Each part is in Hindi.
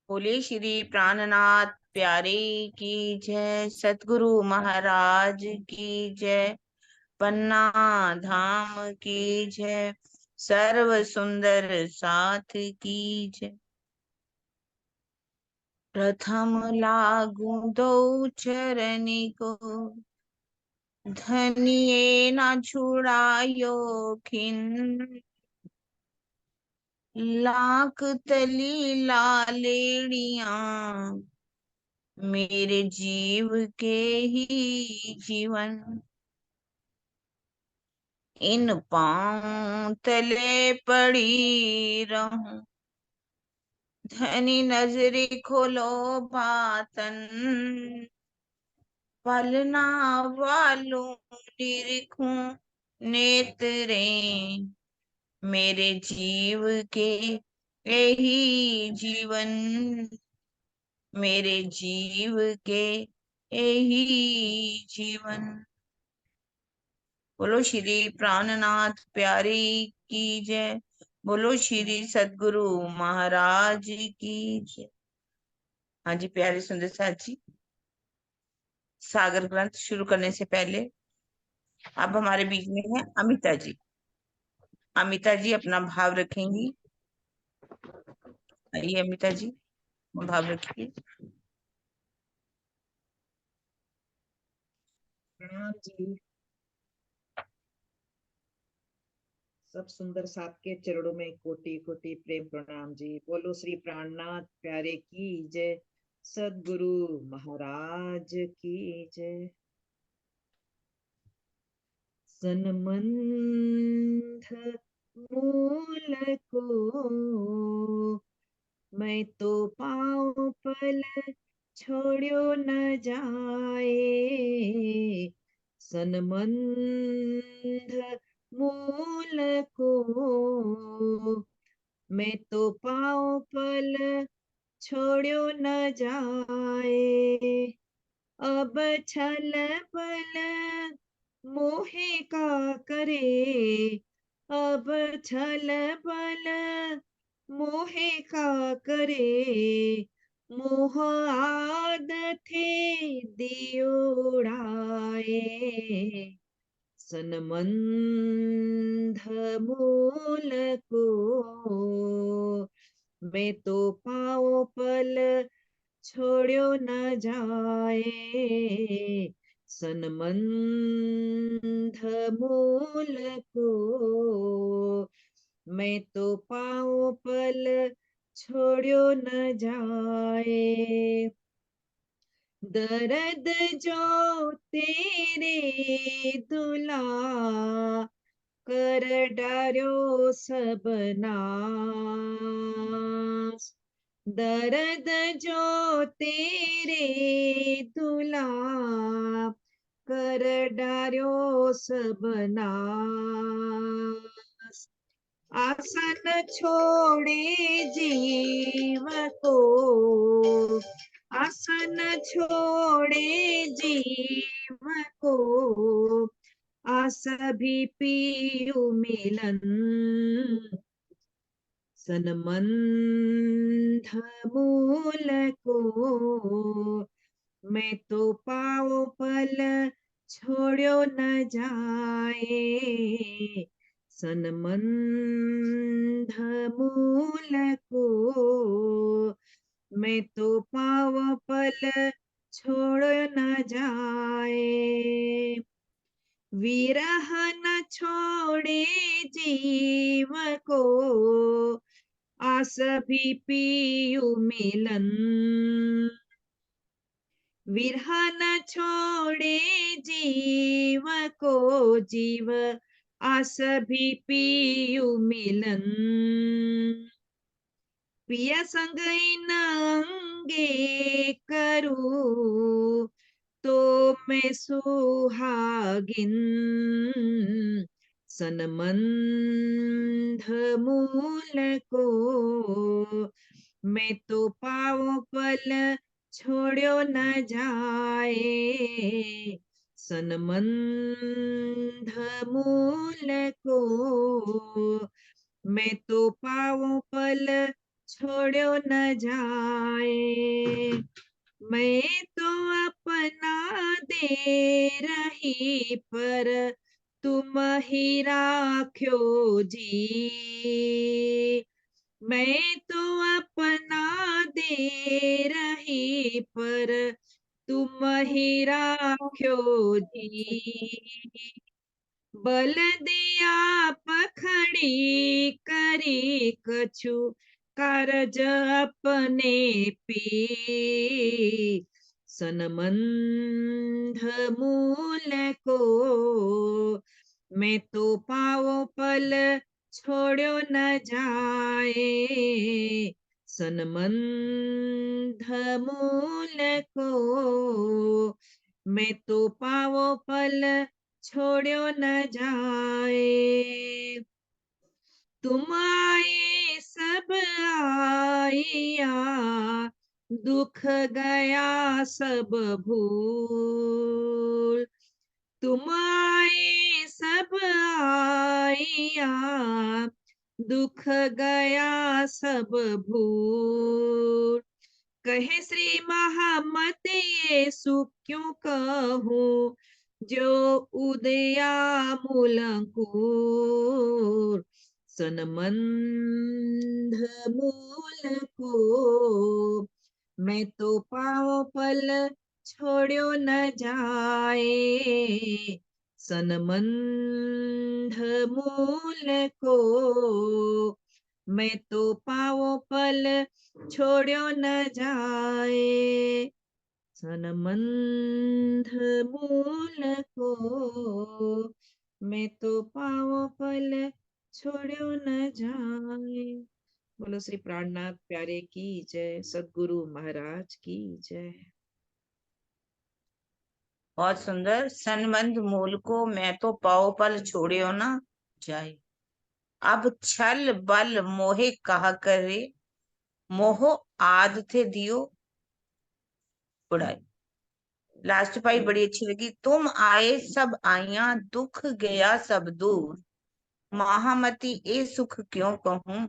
बोले श्री प्राणनाथ प्यारे की जय, सतगुरु महाराज की जय, पन्ना धाम की जय, सर्व सुंदर साथ की जय। प्रथम लागू दो चरनी को, धनिये ना छुड़ायो खिन, लाख तली लालेड़िया, मेरे जीव के ही जीवन, इन पांव तले पड़ी रहूं, धनी नजरी खोलो बातन, पलना वालों निरखूं नेत्रे, मेरे जीव के यही जीवन, मेरे जीव के यही जीवन। बोलो श्री प्राणनाथ प्यारे की जय, बोलो श्री सदगुरु महाराज की जय। हाँ जी प्यारे सुंदर साथ जी, सागर ग्रंथ शुरू करने से पहले अब हमारे बीच में है अमिता जी। अमिता जी अपना भाव रखेंगी। आइए अमिता जी, भाव रखिए। प्रणाम जी। सब सुंदर साथ के चरणों में कोटि कोटि प्रेम प्रणाम जी। बोलो श्री प्राणनाथ प्यारे की जय, सदगुरु महाराज की जय। सनमंथ मूल को मैं तो पाँव पल छोड़ो न जाए, सनमंथ मूल को मैं तो पाँव पल छोड़ो न जाए, अब छल पल मोहे का करे, अब छल पल मोहे का करे, मोह आदथे दियोड़ाए, सनमंध मूल को मैं तो पाँव पल छोड़ो न जाए, सनमंध मूल को मैं तो पाँव पल छोड़ो न जाए, दर्द जो तेरे दुला कर डारो सब नाश, दर्द जो तेरे दुला कर डारो सब नाश, आसन छोड़े जीव को, आसन छोड़े जीव को, आस भी पीयू मिलन, सनमंथ मूल को मैं तो पाँव पल छोड़ो न जाए, सनमंथ मूल को मैं तो पाँव पल छोड़ो न जाए, विरह न छोड़े जीव को, आस भी पीयू मिलन, विरह न छोड़े जीव को, जीव आस भी पीयू मिलन, पिया संग इन अंगे करूं तो मैं सुहागिन, सनमंथ मूल को मैं तो पाँव पल छोड़ो न जाए, सनमंथ मूल को, मैं तो पाऊं पल छोड़ो न जाए, मैं तो अपना दे रही पर तुम ही राख्यो जी, मैं तो अपना दे रही पर तुम ही राख्यो जी, बल दिया पखड़ी करी कछु कारज अपने पी, सनमंध मूल को, मैं तो पाओ पल छोड़ो न जाए, सनमंध मूल को, मैं तो पाओ पल छोड़ो न जाए, तुम आए सब आइया, दुख गया सब भूल, तुम आए सब आइया, दुख गया सब भूल, कहे श्री महामत येसु क्यों कहूँ, जो उदया मूलंकुर, सनमंध मूल को, मैं तो पाओ पल छोड़ो न जाए, सनमंध मूल को, मैं तो पाओ पल छोड़ो न जाए, सनमंध मूल को, मैं तो पाओ पल छोड़ो न जाए। बोलो श्री प्राणनाथ प्यारे की जय, सद्गुरु महाराज की जय। बहुत सुंदर। सनबंध मूल को मैं तो पाओ पल छोड़ियो ना जाए, अब छल बल मोहे कहा करे, मोह आद थे दियो उड़ाई। लास्ट पाई बड़ी अच्छी लगी। तुम आए सब आइया, दुख गया सब दूर, महामती ए सुख क्यों कहूं,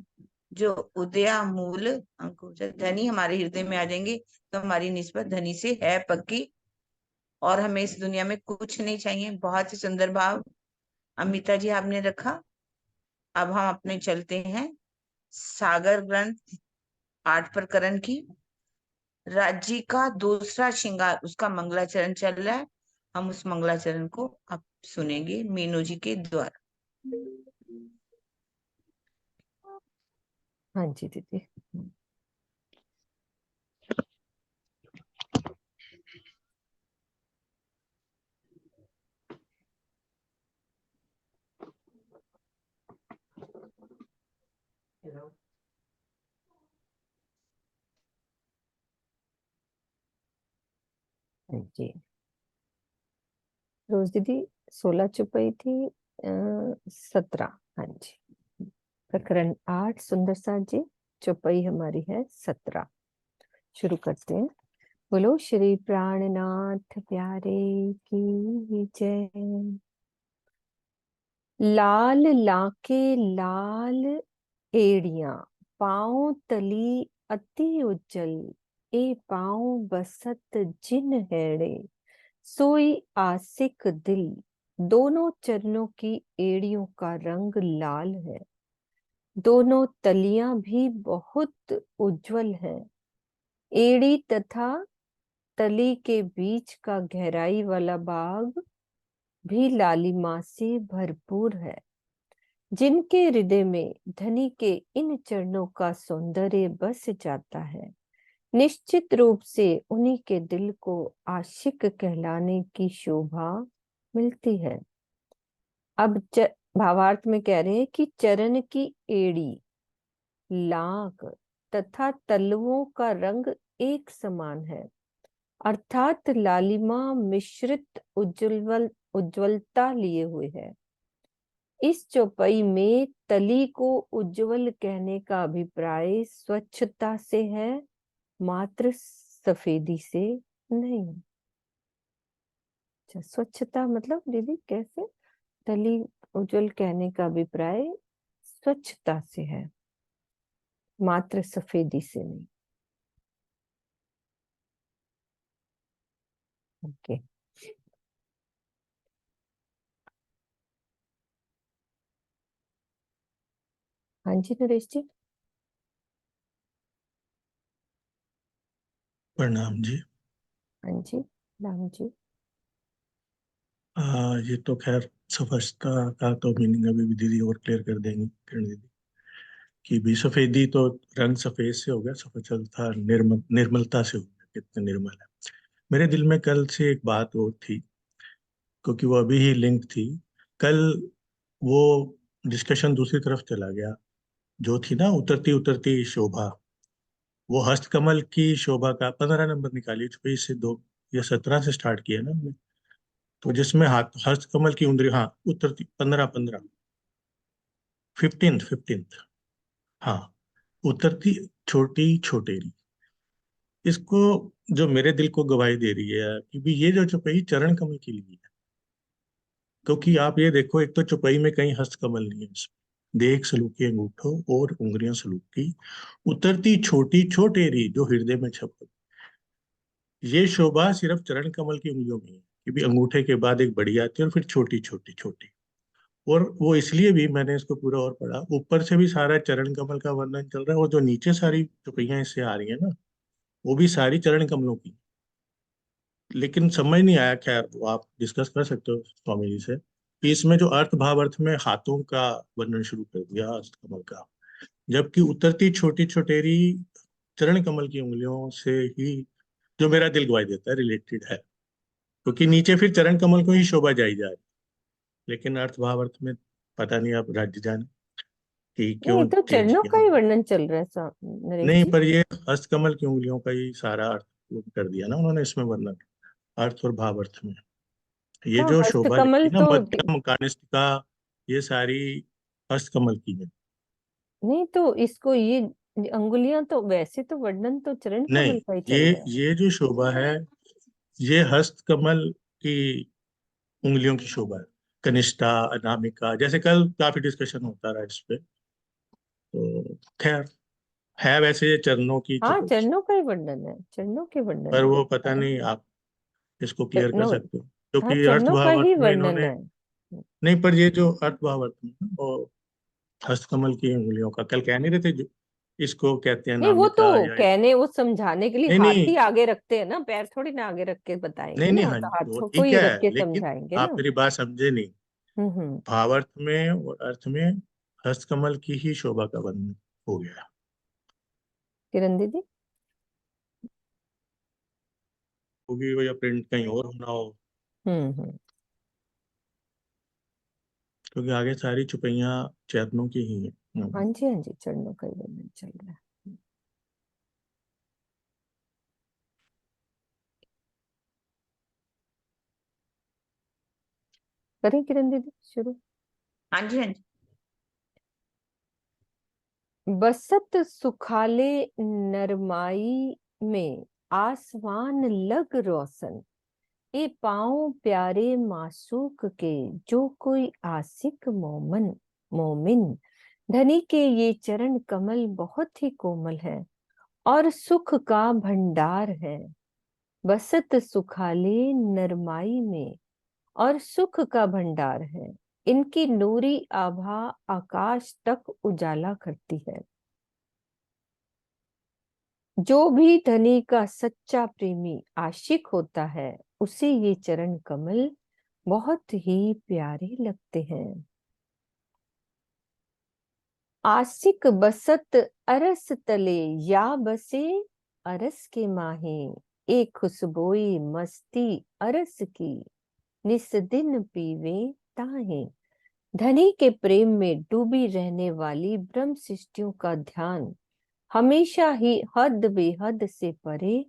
जो उदया मूल अंकुर। जब धनी हमारे हृदय में आ जाएंगे तो हमारी निस्बत धनी से है पक्की, और हमें इस दुनिया में कुछ नहीं चाहिए। बहुत ही सुंदर भाव अमिता जी आपने रखा। अब हम अपने चलते हैं सागर ग्रंथ 8 प्रकरण की। राज्य का दूसरा श्रृंगार, उसका मंगलाचरण चल रहा है। हम उस मंगलाचरण को अब सुनेंगे मीनू जी के द्वारा। हाँ जी दीदी। जी रोज दीदी 16 चुपाई थी, 17। हाँ जी, प्रकरण 8 सुंदर साथ जी, चुपाई हमारी है 17। शुरू करते हैं। बोलो श्री प्राणनाथ प्यारे की जय। लाल लाके लाल एड़ियां, पाँव तली अति उज्जल, ए पाँव बसत जिन हैड़े, सोई आसिक दिल। दोनों चरणों की एड़ियों का रंग लाल है, दोनों तलियां भी बहुत उज्जवल हैं। एड़ी तथा तली के बीच का गहराई वाला भाग भी लालिमा से भरपूर है। जिनके हृदय में धनी के इन चरणों का सौंदर्य बस जाता है, निश्चित रूप से उन्हीं के दिल को आशिक कहलाने की शोभा मिलती है। अब भावार्थ में कह रहे हैं कि चरण की एड़ी, लाक तथा तलवों का रंग एक समान है, अर्थात लालिमा मिश्रित उज्ज्वलता लिए हुए है। इस चौपाई में तली को उज्जवल कहने का अभिप्राय स्वच्छता से है, मात्र सफेदी से नहीं। अच्छा, स्वच्छता मतलब दीदी कैसे? तली उज्जवल कहने का अभिप्राय स्वच्छता से है, मात्र सफेदी से नहीं। ओके। हाँ जी नरेश जी। प्रणाम जी। हाँ जी राम जी। ये तो खैर स्पष्टता का तो मीनिंग अभी भी दीदी और क्लियर कर देंगी किरण दीदी कि भी सफेदी तो रंग सफेद से हो गया, स्वच्छता निर्मलता से हो गया, कितने निर्मल है। मेरे दिल में कल से एक बात और थी, क्योंकि वो अभी ही लिंक थी। कल वो डिस्कशन दूसरी तरफ चला गया, जो थी ना उतरती उतरती शोभा। वो हस्तकमल की शोभा का 15 नंबर निकालिए, 26 से 2 या 17 से स्टार्ट किया ना हमने। तो जिसमें हाथ हस्तकमल की उंगली, हाँ उतरती 15 15 हाँ, उतरती छोटी छोटेरी। इसको जो मेरे दिल को गवाही दे रही है कि भी ये जो चौपाई चरण कमल के लिए है। क्योंकि आप ये देखो, एक तो चौपाई में कहीं हस्तकमल नहीं है इसमें। देख सलूकी अंगूठों और उंगलियां सलूकी, उतरती छोटी छोटेरी जो हृदय में छप। ये शोभा सिर्फ चरण कमल की उंगलियों में है, कि भी अंगूठे के बाद एक बड़ी आती है और फिर छोटी छोटी छोटी। और वो इसलिए भी मैंने इसको पूरा और पढ़ा, ऊपर से भी सारा चरण कमल का वर्णन चल रहा है, और जो नीचे सारी चुपैयां इससे आ रही है ना, वो भी सारी चरण कमलों की। लेकिन समझ नहीं आया, खैर वो आप डिस्कस कर सकते हो स्वामी जी से, कि इसमें जो अर्थ भाव अर्थ में हाथों का वर्णन शुरू कर दिया हस्त कमल का, जबकि उतरती छोटी छोटेरी चरण कमल की उंगलियों से ही, जो मेरा दिल गवाही देता है, रिलेटेड है। क्योंकि नीचे फिर चरण कमल को ही शोभा जाई जा रही, लेकिन अर्थ भाव अर्थ में पता नहीं, आप राज्य जाने कि नहीं क्यों तो चेंज चरणों किया का ही उन्होंने। वर्णन चल रहा है नरेश नहीं, जी। पर ये हस्तकमल की उंगलियों का ही सारा अर्थ कर दिया ना उन्होंने इसमें वर्णन, अर्थ और भाव अर्थ में। ये हाँ जो शोभा हस्तकमल लिखी ना, तो मध्यम कानिष्ठिका, ये सारी हस्तकमल की है। नहीं, तो इसको ये अंगुलियां तो वैसे तो वर्णन तो चरण नहीं, कमल का ही ये चल रहा है। ये जो शोभा है, ये हस्तकमल की उंगलियों की शोभा है। कनिष्ठा, अनामिका, जैसे कल काफी डिस्कशन होता रहा इस पे। तो खैर, है वैसे ये चरणों की हाँ चतुर्थी, चरणों का ही वर्णन है, चरणों के वर्णन पर है। वो पता नहीं, आप इसको क्लियर कर चरणों, सकते हो, हाँ क्योंकि अर्थ चरणों का भाव अर्थ ही में वर्णन इन्होंने। है। नहीं, पर ये जो अर्थ भाव अर्थ में वो हस्तकमल की उंगलियों का कल कह नहीं रहे थे, जो इसको कहते हैं नहीं वो नामिका तो या कहने, वो समझाने के लिए नहीं हाथ नहीं ही आगे रखते हैं ना, पैर थोड़ी ना आगे रख के नहीं बताएंगे नहीं, ना, हाँ तो वो हाथों को ठीक ही है, रख के लेकिन समझाएंगे आप ना। मेरी बात समझे नहीं। हम्म। भावार्थ में और अर्थ में हस्तकमल की ही शोभा का वर्णन हो गया। किरण दीदी। होगी वो, या प्रिंट कहीं और होना हो, हम्म। क्योंकि आगे सारी चुपैयां चैतनों की ही है। हाँ जी हाँ जी, चरणों का ही वर्णन चल रहा है। करें किरण दीदी शुरू। हाँ जी हाँ जी। बसत सुखाले नरमाई में, आसमान लग रोशन, ए पाँव प्यारे मासूक के, जो कोई आशिक मोमन मोमिन। धनी के ये चरण कमल बहुत ही कोमल है और सुख का भंडार है। बसत सुखाले नरमाई में, और सुख का भंडार है। इनकी नूरी आभा आकाश तक उजाला करती है। जो भी धनी का सच्चा प्रेमी आशिक होता है, उसे ये चरण कमल बहुत ही प्यारे लगते हैं। आशिक बसत अरस तले, या बसे अरस के माहे। एक खुशबोई मस्ती अरस की, निस दिन पीवे ताहे। धनी के प्रेम में डूबी रहने वाली ब्रह्म सृष्टियों का ध्यान हमेशा ही हद बेहद से परे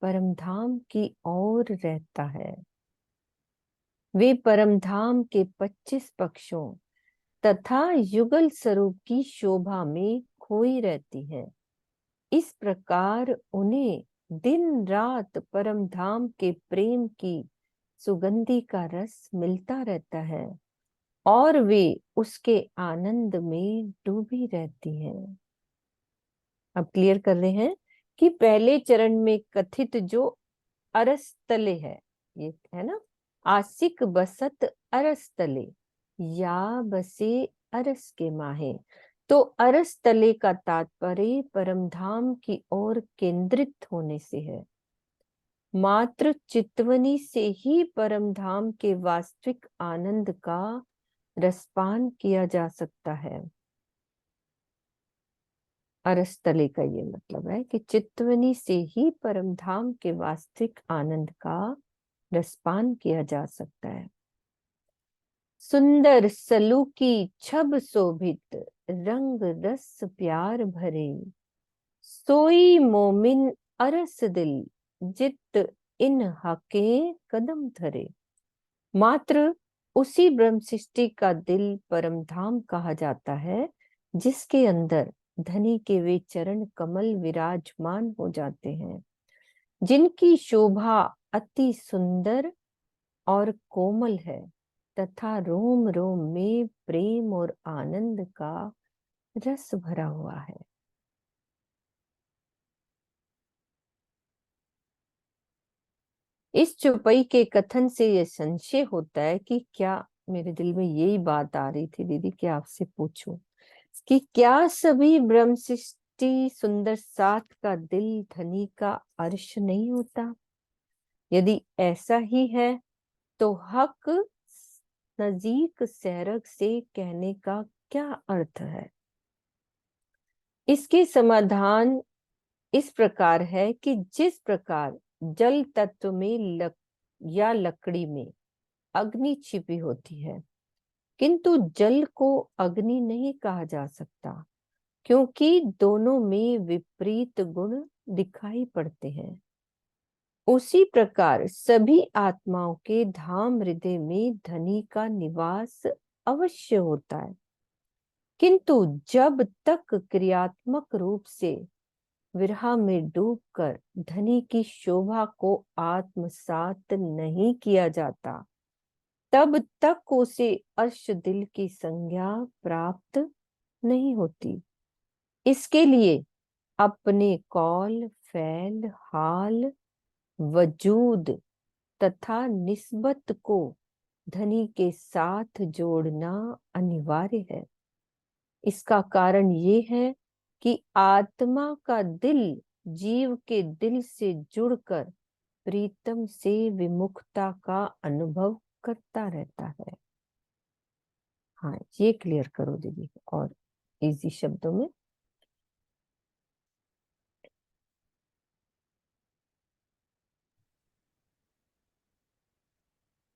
परमधाम की ओर रहता है। वे परमधाम के 25 पक्षों तथा युगल स्वरूप की शोभा में खोई रहती है। इस प्रकार उन्हें दिन रात परमधाम के प्रेम की सुगंधि का रस मिलता रहता है और वे उसके आनंद में डूबी रहती हैं। अब क्लियर कर रहे हैं कि पहले चरण में कथित जो अरस तले है, ये है ना, आसिक बसत अरस तले या बसे अरस के माहे। तो अरस तले का तात्पर्य परमधाम की ओर केंद्रित होने से है। मात्र चितवनी से ही परमधाम के वास्तविक आनंद का रसपान किया जा सकता है। अरस्तले का ये मतलब है कि चितवनी से ही परमधाम के वास्तविक आनंद का रसपान किया जा सकता है। सुंदर सलूकी छब शोभित रंग रस प्यार भरे, सोई मोमिन अरस दिल जित इन हके कदम धरे। मात्र उसी ब्रह्म सृष्टि का दिल परमधाम कहा जाता है जिसके अंदर धनी के वे चरण कमल विराजमान हो जाते हैं, जिनकी शोभा अति सुंदर और कोमल है तथा रोम रोम में प्रेम और आनंद का रस भरा हुआ है। इस चौपाई के कथन से यह संशय होता है कि क्या, मेरे दिल में यही बात आ रही थी दीदी कि आपसे पूछूं कि क्या सभी ब्रह्म सृष्टि सुंदर सात का दिल धनी का अर्श नहीं होता? यदि ऐसा ही है तो हक नजीक सैरक से कहने का क्या अर्थ है? इसके समाधान इस प्रकार है कि जिस प्रकार जल तत्व में या लकड़ी में अग्नि छिपी होती है, किंतु जल को अग्नि नहीं कहा जा सकता क्योंकि दोनों में विपरीत गुण दिखाई पड़ते हैं। उसी प्रकार सभी आत्माओं के धाम हृदय में धनी का निवास अवश्य होता है, किंतु जब तक क्रियात्मक रूप से विरह में डूबकर धनी की शोभा को आत्मसात नहीं किया जाता, तब तक उसे अर्श दिल की संज्ञा प्राप्त नहीं होती। इसके लिए अपने कौल फैल हाल वजूद तथा निस्बत को धनी के साथ जोड़ना अनिवार्य है। इसका कारण ये है कि आत्मा का दिल जीव के दिल से जुड़कर प्रीतम से विमुखता का अनुभव करता रहता है। हाँ, ये क्लियर करो दीदी और इजी शब्दों में।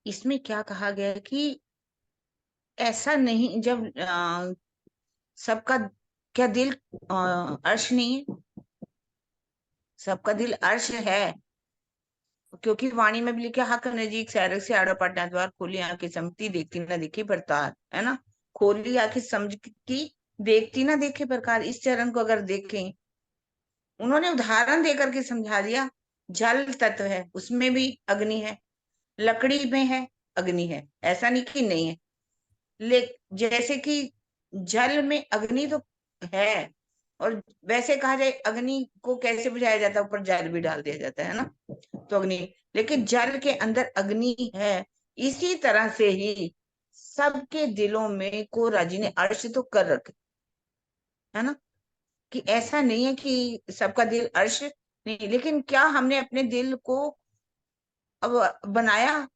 इसमें क्या कहा गया है कि ऐसा नहीं, जब सबका क्या दिल अर्श नहीं है? सबका दिल अर्श है, क्योंकि वाणी में भी लिखा हक नजीक सैरक से आड़ो पटना द्वार, खोली आंखें समझती देखती ना देखी प्रकार, है ना। खोली आंखें समझ की देखती ना देखे प्रकार, इस चरण को अगर देखें, उन्होंने उदाहरण देकर के समझा दिया। जल तत्व है, उसमें भी अग्नि है, लकड़ी में है अग्नि है, ऐसा नहीं कि नहीं है। ले जैसे कि जल में अग्नि तो है, और वैसे कहा जाए अग्नि को कैसे बुझाया जाता है, ऊपर जल भी डाल दिया जाता है ना, तो अग्नि, लेकिन जल के अंदर अग्नि है। इसी तरह से ही सबके दिलों में को राजी ने अर्श तो कर रखे, है ना, कि ऐसा नहीं है कि सबका दिल अर्श नहीं, लेकिन क्या हमने अपने दिल को अब बनाया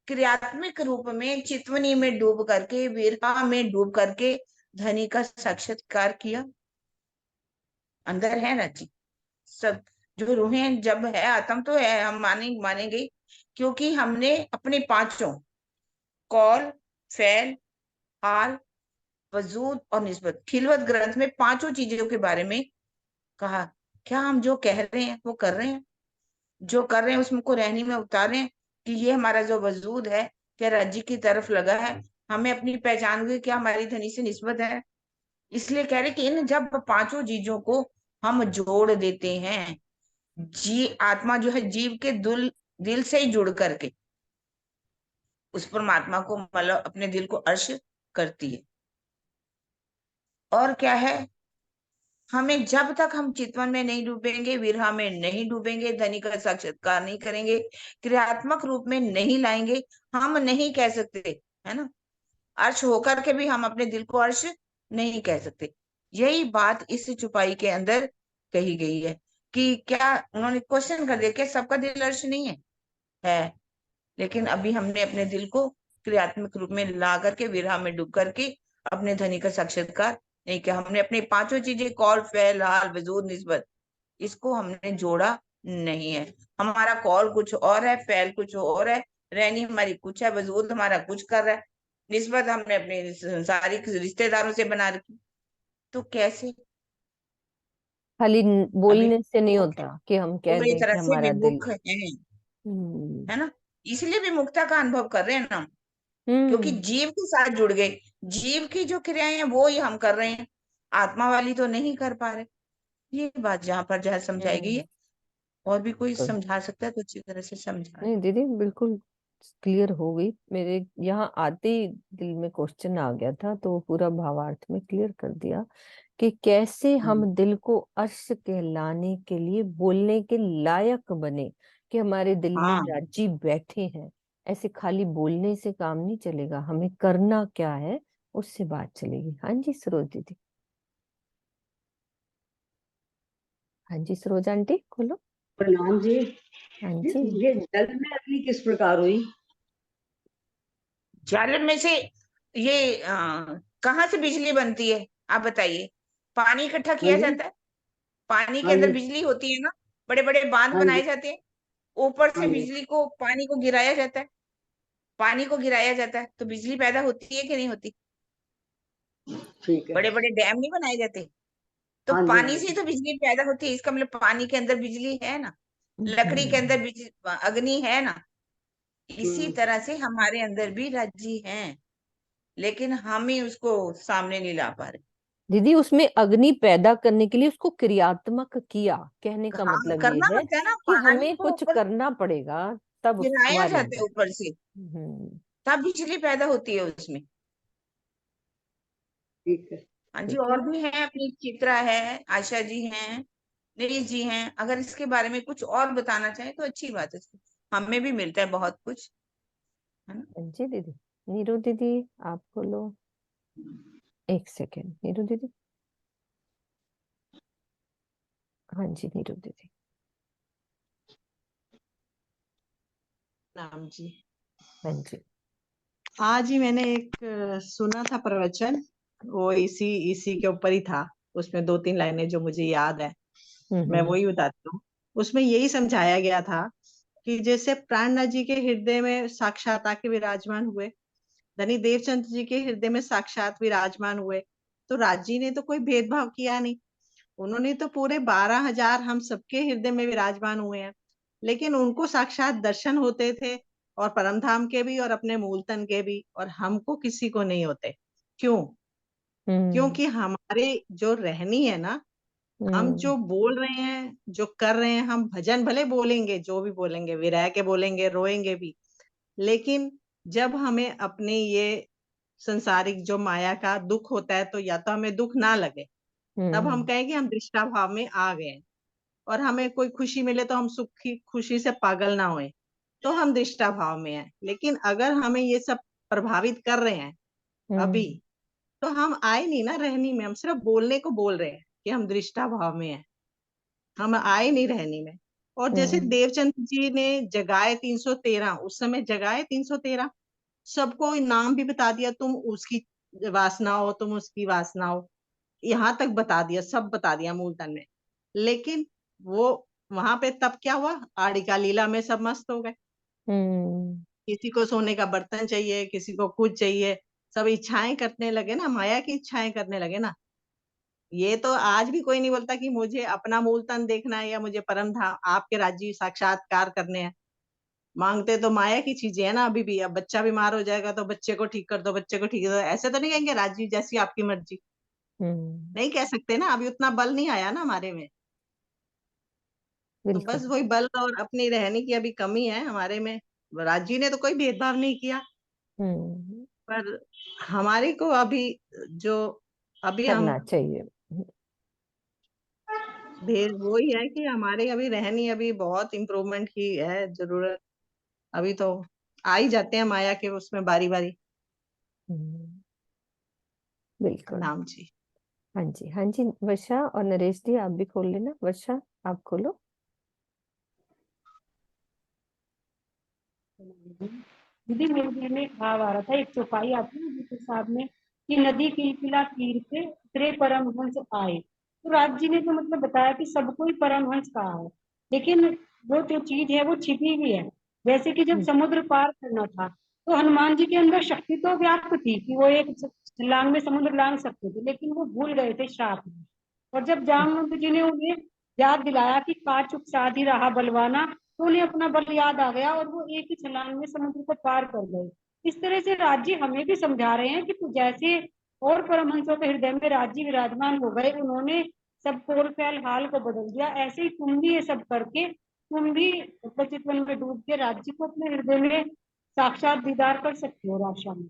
क्रियात्मक रूप में, चितवनी में डूब करके, विरह में डूब करके धनी का साक्षात्कार किया? अंदर है ना जी सब, जो रूहें जब है, आत्म तो है, हम मानेंगे, क्योंकि हमने अपने पांचों कौल फैल हाल वजूद और निस्बत खिलवत ग्रंथ में पांचों चीजों के बारे में कहा। क्या हम जो कह रहे हैं वो कर रहे हैं? जो कर रहे हैं उसमें को रहनी में उतारे हैं कि ये हमारा जो वजूद है क्या राज्य की तरफ लगा है, हमें अपनी पहचान हुई, क्या हमारी धनी से निस्बत है? इसलिए कह रहे कि इन जब पांचों चीजों को हम जोड़ देते हैं, जी आत्मा जो है जीव के दिल से ही जुड़ करके उस परमात्मा को, मतलब अपने दिल को अर्श करती है। और क्या है, हमें जब तक हम चितवन में नहीं डूबेंगे, विरह में नहीं डूबेंगे, धनी का साक्षात्कार नहीं करेंगे, क्रियात्मक रूप में नहीं लाएंगे, हम नहीं कह सकते, है ना। अर्श होकर के भी हम अपने दिल को अर्श नहीं कह सकते। यही बात इस चुपाई के अंदर कही गई है कि क्या उन्होंने क्वेश्चन कर दिया, क्या सबका दिल अर्श नहीं है। लेकिन अभी हमने अपने दिल को क्रियात्मक रूप में ला करके, विरह में डूब करके अपने धनी का साक्षात्कार नहीं किया। हमने अपनी पांचों चीजें, कौल, फेल, हाल, वजूद, निस्बत, इसको हमने जोड़ा नहीं है। हमारा कौल कुछ और है, फेल कुछ और है, रहनी हमारी कुछ है, वजूद हमारा कुछ कर रहा है, निस्बत हमने अपने सारी रिश्तेदारों से बना रखी। तो कैसे? खाली अभी बोलने से नहीं वो होता कि हम कह पूरी दें तरह कि से हमारा दिल। विमुख है हम्म। है ना। इसलिए विमुखता का अनुभव कर रहे हैं ना, क्योंकि हम्म। जीव के साथ जुड़ गए। जीव की जो क्रियाएं हैं वो ही हम कर रहे हैं, आत्मा वाली तो नहीं कर पा रहे। ये बात जहां पर जहाँ समझाई गई हम्म। है। और भी कोई तो समझा सकता है तो अच्छी तरह से समझा नहीं दे। दीदी, बिल्कुल क्लियर हो गई। मेरे यहाँ आते ही दिल में क्वेश्चन आ गया था, तो वो पूरा भावार्थ में क्लियर कर दिया कि कैसे हम हम्म। दिल को अर्श कहलाने के लिए बोलने के लायक बने, कि हमारे दिल में हाँ राजी बैठे हैं। ऐसे खाली बोलने से काम नहीं चलेगा, हमें करना क्या है उससे बात चलेगी। हाँ जी सरोज दीदी। हाँ जी सरोज आंटी खोलो। प्रणाम जी। हाँ जी। ये जल में अग्नि किस प्रकार हुई? जल में से ये कहाँ से बिजली बनती है, आप बताइए। पानी इकट्ठा हाँ किया जी, जाता है, पानी के हाँ अंदर जी, बिजली होती है ना, बड़े बड़े बांध हाँ जी, बनाए जाते हैं, ऊपर हाँ से जी। बिजली को, पानी को गिराया जाता है। पानी को गिराया जाता है तो बिजली पैदा होती है कि नहीं होती। ठीक है। बड़े बड़े डैम नहीं बनाए जाते, तो हाँ जी, हाँ पानी से ही जी। तो बिजली पैदा होती है। इसका मतलब पानी के अंदर बिजली है ना, लकड़ी के अंदर बिजली, अग्नि है ना। इसी हम्म। तरह से हमारे अंदर भी रज्जी हैं, लेकिन हम ही उसको सामने नहीं ला पा रहे। दीदी, उसमें अग्नि पैदा करने के लिए उसको क्रियात्मक किया, कहने का हाँ, मतलब ये करना है पड़ता है ना, कि पानी हमें को कुछ ऊपर करना पड़ेगा, तब गिराया हमारे जाता है अंदर। ऊपर से, हम्म। तब बिजली पैदा होती है उसमें। ठीक है। हाँ जी, ठीक है। और भी हैं, अपनी चित्रा है, आशा जी हैं, नरेश जी हैं। अगर इसके बारे में कुछ और बताना चाहें तो अच्छी बात है, हमें भी मिलता है बहुत कुछ, है ना। हाँ जी दीदी। नीरू दीदी, आप बोलो। एक सेकेंड नीरू दीदी। हाँ जी नीरू दीदी। नाम जी। हाँ जी। आज ही मैंने एक सुना था प्रवचन, वो इसी इसी के ऊपर ही था। उसमें 2-3 लाइनें जो मुझे याद है, मैं हम्म। वही बताती हूँ। उसमें यही समझाया गया था कि जैसे प्राणनाथ जी के हृदय में साक्षात आके विराजमान हुए, धनी देवचंद जी के हृदय में साक्षात विराजमान हुए, तो राजी ने तो कोई भेदभाव किया नहीं। उन्होंने तो पूरे 12,000 हम सबके हृदय में विराजमान हुए हैं, लेकिन उनको साक्षात दर्शन होते थे, और परम धाम के भी और अपने मूल तन के भी, और हमको किसी को नहीं होते। क्यों? हम्म। क्योंकि हमारे जो रहनी है ना, हम हम्म। जो बोल रहे हैं, जो कर रहे हैं, हम भजन भले बोलेंगे, जो भी बोलेंगे, विरह के बोलेंगे, रोएंगे भी, लेकिन जब हमें अपने ये संसारिक जो माया का दुख होता है, तो या तो हमें दुख ना लगे, तब हम हम्म। कहें कि हम दृष्टा भाव में आ गए हैं। और हमें कोई खुशी मिले तो हम सुखी खुशी से पागल ना होए, तो हम दृष्टा भाव में हैं। लेकिन अगर हमें ये सब प्रभावित कर रहे हैं अभी, हम्म। तो हम आए नहीं ना रहनी में, हम सिर्फ बोलने को बोल रहे हैं कि हम दृष्टा भाव में हैं, हम आए नहीं रहनी में। और जैसे हम्म। देवचंद जी ने जगाए 313, उस समय जगाए 313, सबको नाम भी बता दिया, तुम उसकी वासना हो, तुम उसकी वासना हो, यहाँ तक बता दिया, सब बता दिया मूलतन में। लेकिन वो वहां पे तब क्या हुआ, आड़िका लीला में सब मस्त हो गए। हम्म। किसी को सोने का बर्तन चाहिए, किसी को कुछ चाहिए, सब इच्छाएं करने लगे ना, माया की इच्छाएं करने लगे ना। ये तो आज भी कोई नहीं बोलता कि मुझे अपना मूल तन देखना है या मुझे परम धाम आपके राज्य साक्षात्कार करने हैं। मांगते तो माया की चीजें है ना अभी भी। अब बच्चा बीमार हो जाएगा तो बच्चे को ठीक कर दो, बच्चे को ठीक कर दो, ऐसे तो नहीं कहेंगे राजी जैसी आपकी मर्जी, हम्म। नहीं कह सकते ना, अभी उतना बल नहीं आया ना हमारे में। तो बिल्कुल। बस वही बल और अपनी रहने की अभी कमी है हमारे में। राजी ने तो कोई भेदभाव नहीं किया। हम्म। पर हमारे को अभी जो अभी हम करना चाहिए। वही है कि हमारे अभी रहनी अभी बहुत इम्प्रूवमेंट की है जरूरत। अभी तो आ ही जाते हैं माया के उसमें बारी बारी। बिल्कुल। नाम जी। हाँ जी, हाँ जी। वर्षा और नरेश जी आप भी खोल लेना। वर्षा आप खोलो। दीदी मेरे दिल में एक भाव आ रहा था, एक चौपाई आती है जिस हिसाब में कि नदी किलकिला तीर से उतरे परमहंस आए। तो राज जी ने तो मतलब बताया कि सबको ही परमहंस कहा है, लेकिन वो जो चीज है वो छिपी हुई है। जैसे कि जब समुद्र पार करना था तो हनुमान जी के अंदर शक्ति तो व्याप्त थी कि वो एक छलांग में समुद्र लांग सकते थे, लेकिन वो भूल गए थे श्राप में। और जब जामवंत जी ने उन्हें याद दिलाया कि काचुक साधी रहा बलवाना, तो उन्हें अपना बल याद आ गया और वो एक ही छलांग में समुद्र को पार कर गए। इस तरह से राज्य हमें भी समझा रहे हैं कि तू जैसे और परमहंसों के हृदय में राज्य विराजमान हो गए, उन्होंने सब पोल फैल हाल को बदल दिया, ऐसे ही तुम भी ये सब करके तुम भी चितवन में डूब के राज्य को अपने हृदय में साक्षात दीदार कर सकते हो राशा में।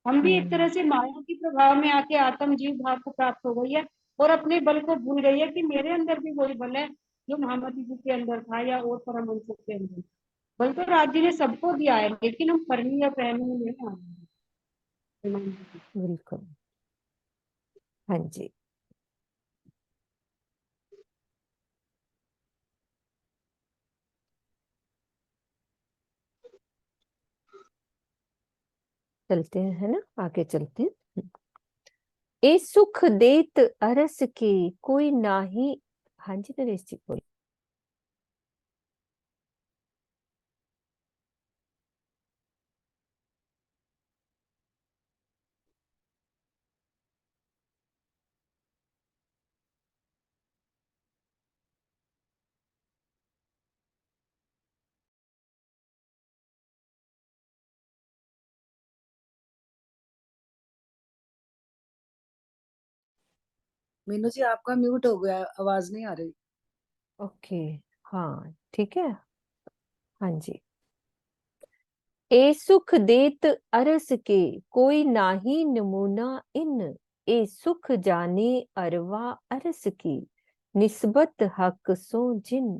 हम भी एक तरह से माया के प्रभाव में आके आत्म जीव भाव को प्राप्त हो गई है और अपने बल को भूल गई है कि मेरे अंदर भी वही बल है जो महामती जी के अंदर था या और परमहंसों के अंदर। बल तो राज्य ने सबको दिया है, लेकिन हम करनी या पहनने में नहीं आ रहे हैं। बिल्कुल। हाँ जी। चलते हैं, है ना, आगे चलते हैं। ए सुख देत अरस के कोई नाही। हाँ जी नरेश जी बोलो। मीनू जी आपका म्यूट हो गया, आवाज नहीं आ रही। ओके, हाँ ठीक है। हाँ जी। ए सुख देत अरस के कोई नाही नमूना इन, ए सुख जाने अरवा अरस की निस्बत हक सो जिन।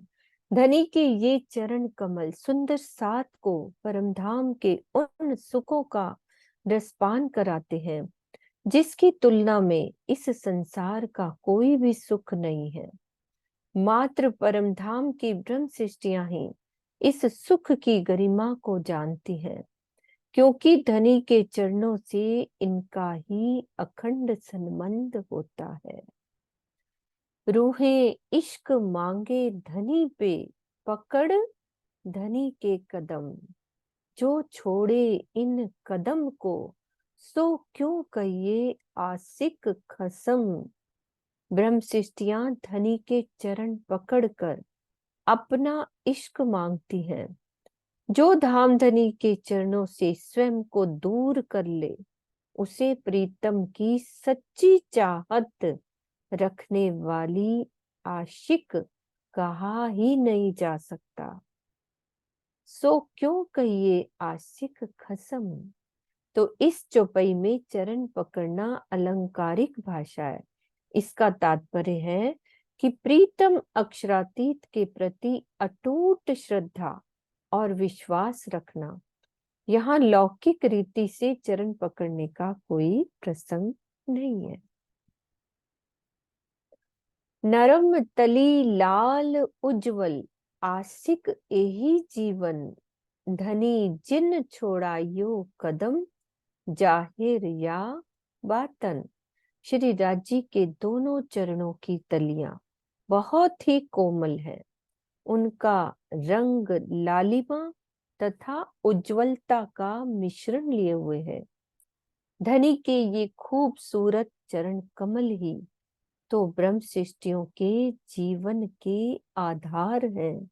धनी के ये चरण कमल सुंदर सात को परमधाम के उन सुखों का रसपान कराते हैं जिसकी तुलना में इस संसार का कोई भी सुख नहीं है। मात्र परमधाम की ब्रह्म सृष्टियां ही इस सुख की गरिमा को जानती हैं, क्योंकि धनी के चरणों से इनका ही अखंड संबंध होता है। रूहें इश्क मांगे धनी पे पकड़ धनी के कदम, जो छोड़े इन कदम को सो क्यों कहिए आशिक खसम। ब्रह्म सृष्टियां धनी के चरण पकड़कर अपना इश्क मांगती हैं। जो धाम धनी के चरणों से स्वयं को दूर कर ले, उसे प्रीतम की सच्ची चाहत रखने वाली आशिक कहा ही नहीं जा सकता। सो क्यों कहिए आशिक खसम। तो इस चौपाई में चरण पकड़ना अलंकारिक भाषा है। इसका तात्पर्य है कि प्रीतम अक्षरातीत के प्रति अटूट श्रद्धा और विश्वास रखना। यहाँ लौकिक रीति से चरण पकड़ने का कोई प्रसंग नहीं है। नरम तली लाल उज्जवल आशिक यही जीवन, धनी जिन छोड़ायो कदम जाहिर या बातन। श्री राजी के दोनों चरणों की तलियां बहुत ही कोमल है। उनका रंग लालिमा तथा उज्जवलता का मिश्रण लिए हुए है। धनी के ये खूबसूरत चरण कमल ही तो ब्रह्म सृष्टियों के जीवन के आधार हैं,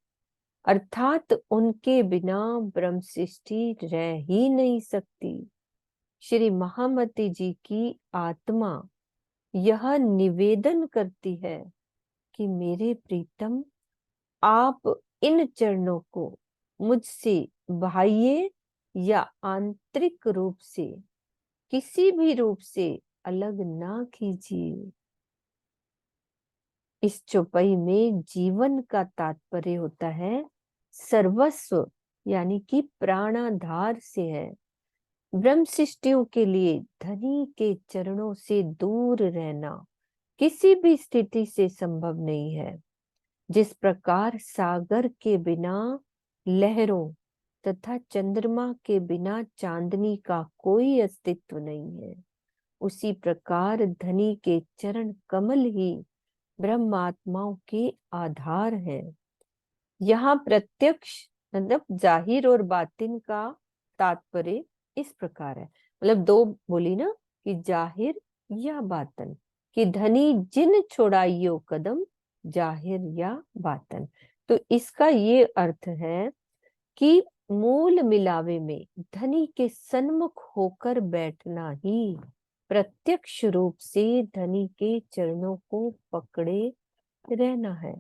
अर्थात उनके बिना ब्रह्म सृष्टि रह ही नहीं सकती। श्री महामती जी की आत्मा यह निवेदन करती है कि मेरे प्रीतम, आप इन चरणों को मुझसे बाह्य या आंतरिक रूप से किसी भी रूप से अलग ना कीजिए। इस चौपाई में जीवन का तात्पर्य होता है सर्वस्व, यानी कि प्राणाधार से है। ब्रह्म शिष्टियों के लिए धनी के चरणों से दूर रहना किसी भी स्थिति से संभव नहीं है। जिस प्रकार सागर के बिना लहरों तथा चंद्रमा के बिना चांदनी का कोई अस्तित्व नहीं है, उसी प्रकार धनी के चरण कमल ही ब्रह्मात्माओं के आधार है। यहाँ प्रत्यक्ष मतलब जाहिर और बातिन का तात्पर्य इस प्रकार है, मतलब दो बोली ना कि जाहिर या बातन, कि धनी जिन छोड़ाइयो कदम जाहिर या बातन। तो इसका ये अर्थ है कि मूल मिलावे में धनी के सन्मुख होकर बैठना ही प्रत्यक्ष रूप से धनी के चरणों को पकड़े रहना है।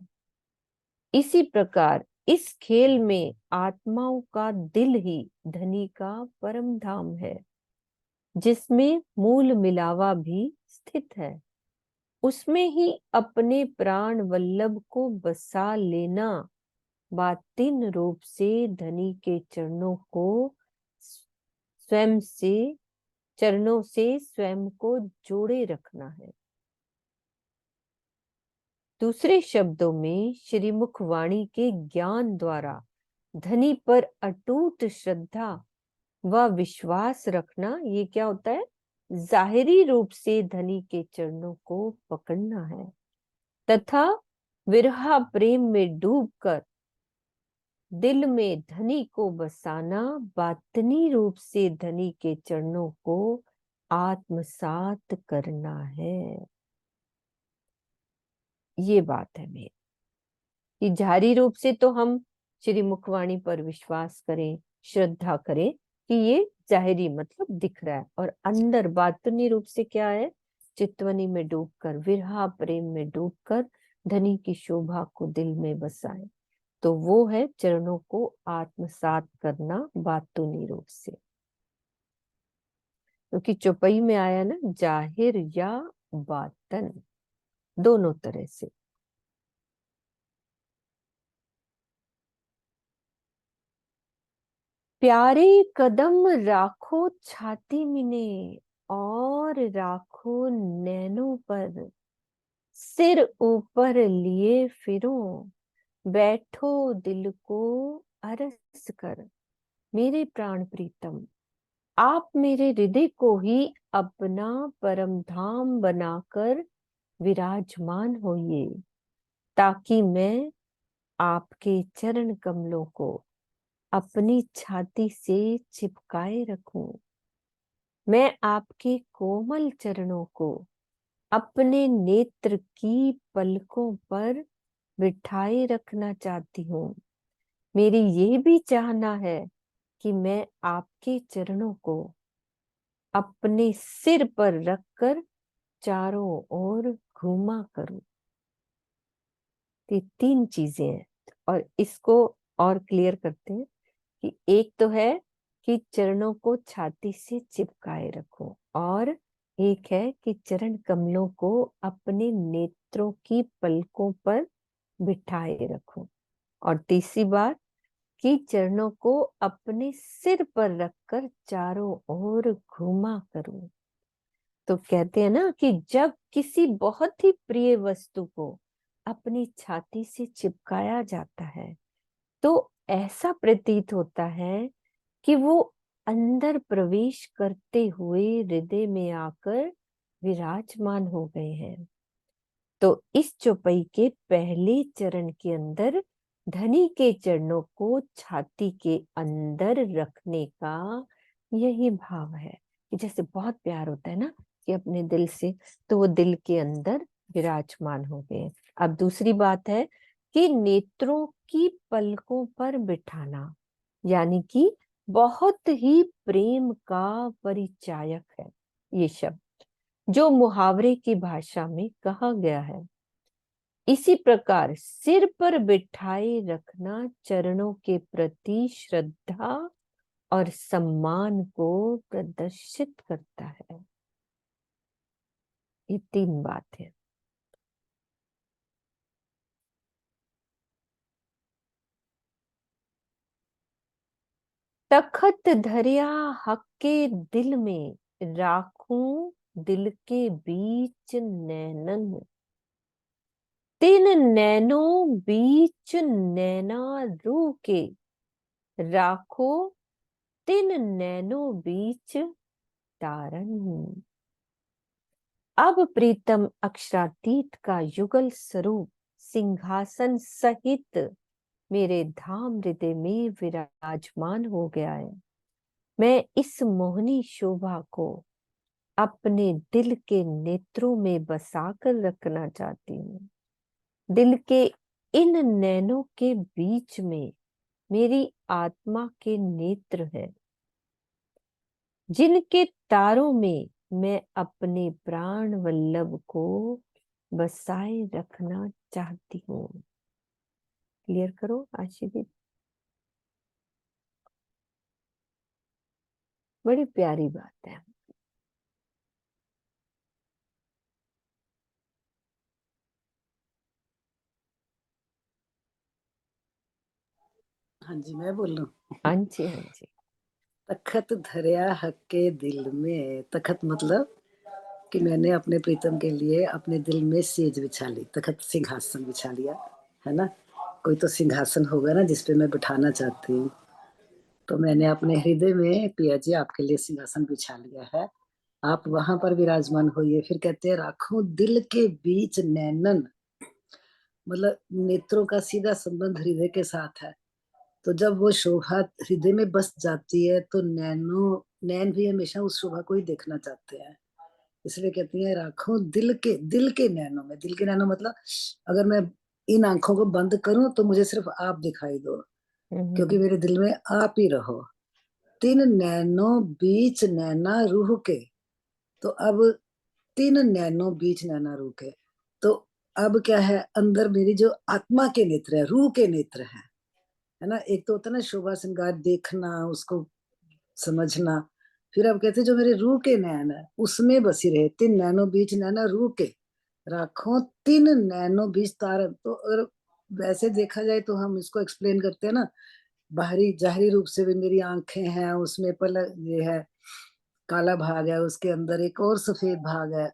इसी प्रकार इस खेल में आत्माओं का दिल ही धनी का परम धाम है, जिसमें मूल मिलावा भी स्थित है। उसमें ही अपने प्राण वल्लभ को बसा लेना बातिन रूप से धनी के चरणों से स्वयं को जोड़े रखना है। दूसरे शब्दों में श्रीमुख वाणी के ज्ञान द्वारा धनी पर अटूट श्रद्धा व विश्वास रखना, ये क्या होता है? जाहिरी रूप से धनी के चरणों को पकड़ना है तथा विरहा प्रेम में डूबकर दिल में धनी को बसाना बातनी रूप से धनी के चरणों को आत्मसात करना है। ये बात है मेरी कि जाहिरी रूप से तो हम श्री मुखवाणी पर विश्वास करें, श्रद्धा करें कि ये जाहिरी मतलब दिख रहा है, और अंदर बातनी रूप से क्या है? चितवनी में डूबकर, विरहा प्रेम में डूबकर धनी की शोभा को दिल में बसाए, तो वो है चरणों को आत्मसात करना बातुनी रूप से। क्योंकि चौपाई में आया ना जाहिर या बातन, दोनों तरह से। प्यारे कदम राखो छाती मिने और राखो नैनों पर, सिर ऊपर लिए फिरो बैठो दिल को अरस कर। मेरे प्राण प्रीतम, आप मेरे हृदय को ही अपना परम धाम बनाकर विराजमान होइए, ताकि मैं आपके चरण कमलों को अपनी छाती से चिपकाए रखूं। मैं आपके कोमल चरणों को अपने नेत्र की पलकों पर बिठाए रखना चाहती हूँ। मेरी ये भी चाहना है कि मैं आपके चरणों को अपने सिर पर रखकर चारों ओर घूमा करूं। ये तीन चीजें हैं, और इसको और क्लियर करते हैं कि एक तो है कि चरणों को छाती से चिपकाए रखो, और एक है कि चरण कमलों को अपने नेत्रों की पलकों पर बिठाए रखो, और तीसरी बात कि चरणों को अपने सिर पर रखकर चारों ओर घूमा करूं। तो कहते हैं ना कि जब किसी बहुत ही प्रिय वस्तु को अपनी छाती से चिपकाया जाता है तो ऐसा प्रतीत होता है कि वो अंदर प्रवेश करते हुए हृदय में आकर विराजमान हो गए हैं। तो इस चौपाई के पहले चरण के अंदर धनी के चरणों को छाती के अंदर रखने का यही भाव है कि जैसे बहुत प्यार होता है ना कि अपने दिल से, तो वो दिल के अंदर विराजमान हो गए। अब दूसरी बात है कि नेत्रों की पलकों पर बिठाना, यानी कि बहुत ही प्रेम का परिचायक है ये शब्द, जो मुहावरे की भाषा में कहा गया है। इसी प्रकार सिर पर बिठाए रखना चरणों के प्रति श्रद्धा और सम्मान को प्रदर्शित करता है। ये 3 बात है। तखत धरिया हक के दिल में, राखूं दिल के बीच नैनन। तिन नैनों बीच नैना रू के, राखो तिन नैनों बीच तारन। अब प्रीतम अक्षरातीत का युगल स्वरूप सिंहासन सहित मेरे धाम हृदय में विराजमान हो गया है। मैं इस मोहनी शोभा को अपने दिल के नेत्रों में बसाकर रखना चाहती हूँ। दिल के इन नैनों के बीच में मेरी आत्मा के नेत्र हैं, जिनके तारों में मैं अपने प्राण वल्लभ को बसाए रखना चाहती हूँ। क्लियर करो आशीष। बड़ी प्यारी बात है। हाँ जी, मैं बोल रहा हूँ। हाँ जी, हाँ जी। तखत धरिया हक के दिल में, तखत मतलब कि मैंने अपने प्रीतम के लिए अपने दिल में सेज बिछा ली, तखत सिंहासन बिछा लिया, है ना। कोई तो सिंहासन होगा ना जिसपे मैं बिठाना चाहती हूँ, तो मैंने अपने हृदय में पिया जी आपके लिए सिंहासन बिछा लिया है, आप वहां पर विराजमान होइए। फिर कहते हैं राखो दिल के बीच नैनन, मतलब नेत्रों का सीधा संबंध हृदय के साथ है। तो जब वो शोभा हृदय में बस जाती है तो नैन भी हमेशा उस शोभा को ही देखना चाहते हैं। इसलिए कहती है राखो दिल के नैनों में। दिल के नैनों मतलब अगर मैं इन आंखों को बंद करूं तो मुझे सिर्फ आप दिखाई दो, क्योंकि मेरे दिल में आप ही रहो। तीन नैनों बीच नैना रूह के, तो अब 3 नैनों बीच नैना रूह के, तो अब क्या है, अंदर मेरी जो आत्मा के नेत्र है, रूह के नेत्र है ना। एक तो होता है ना शोभा श्रृंगार देखना, उसको समझना, फिर अब कहते जो मेरे रूह के नैन है उसमें बसी रहे। 3 नैनों बीच नैना रूह के, राखो 3 नैनों बीच तार। तो अगर वैसे देखा जाए तो हम इसको एक्सप्लेन करते हैं ना, बाहरी जाहरी रूप से भी मेरी आंखें हैं, उसमें पलक ये है, काला भाग है, उसके अंदर एक और सफेद भाग है,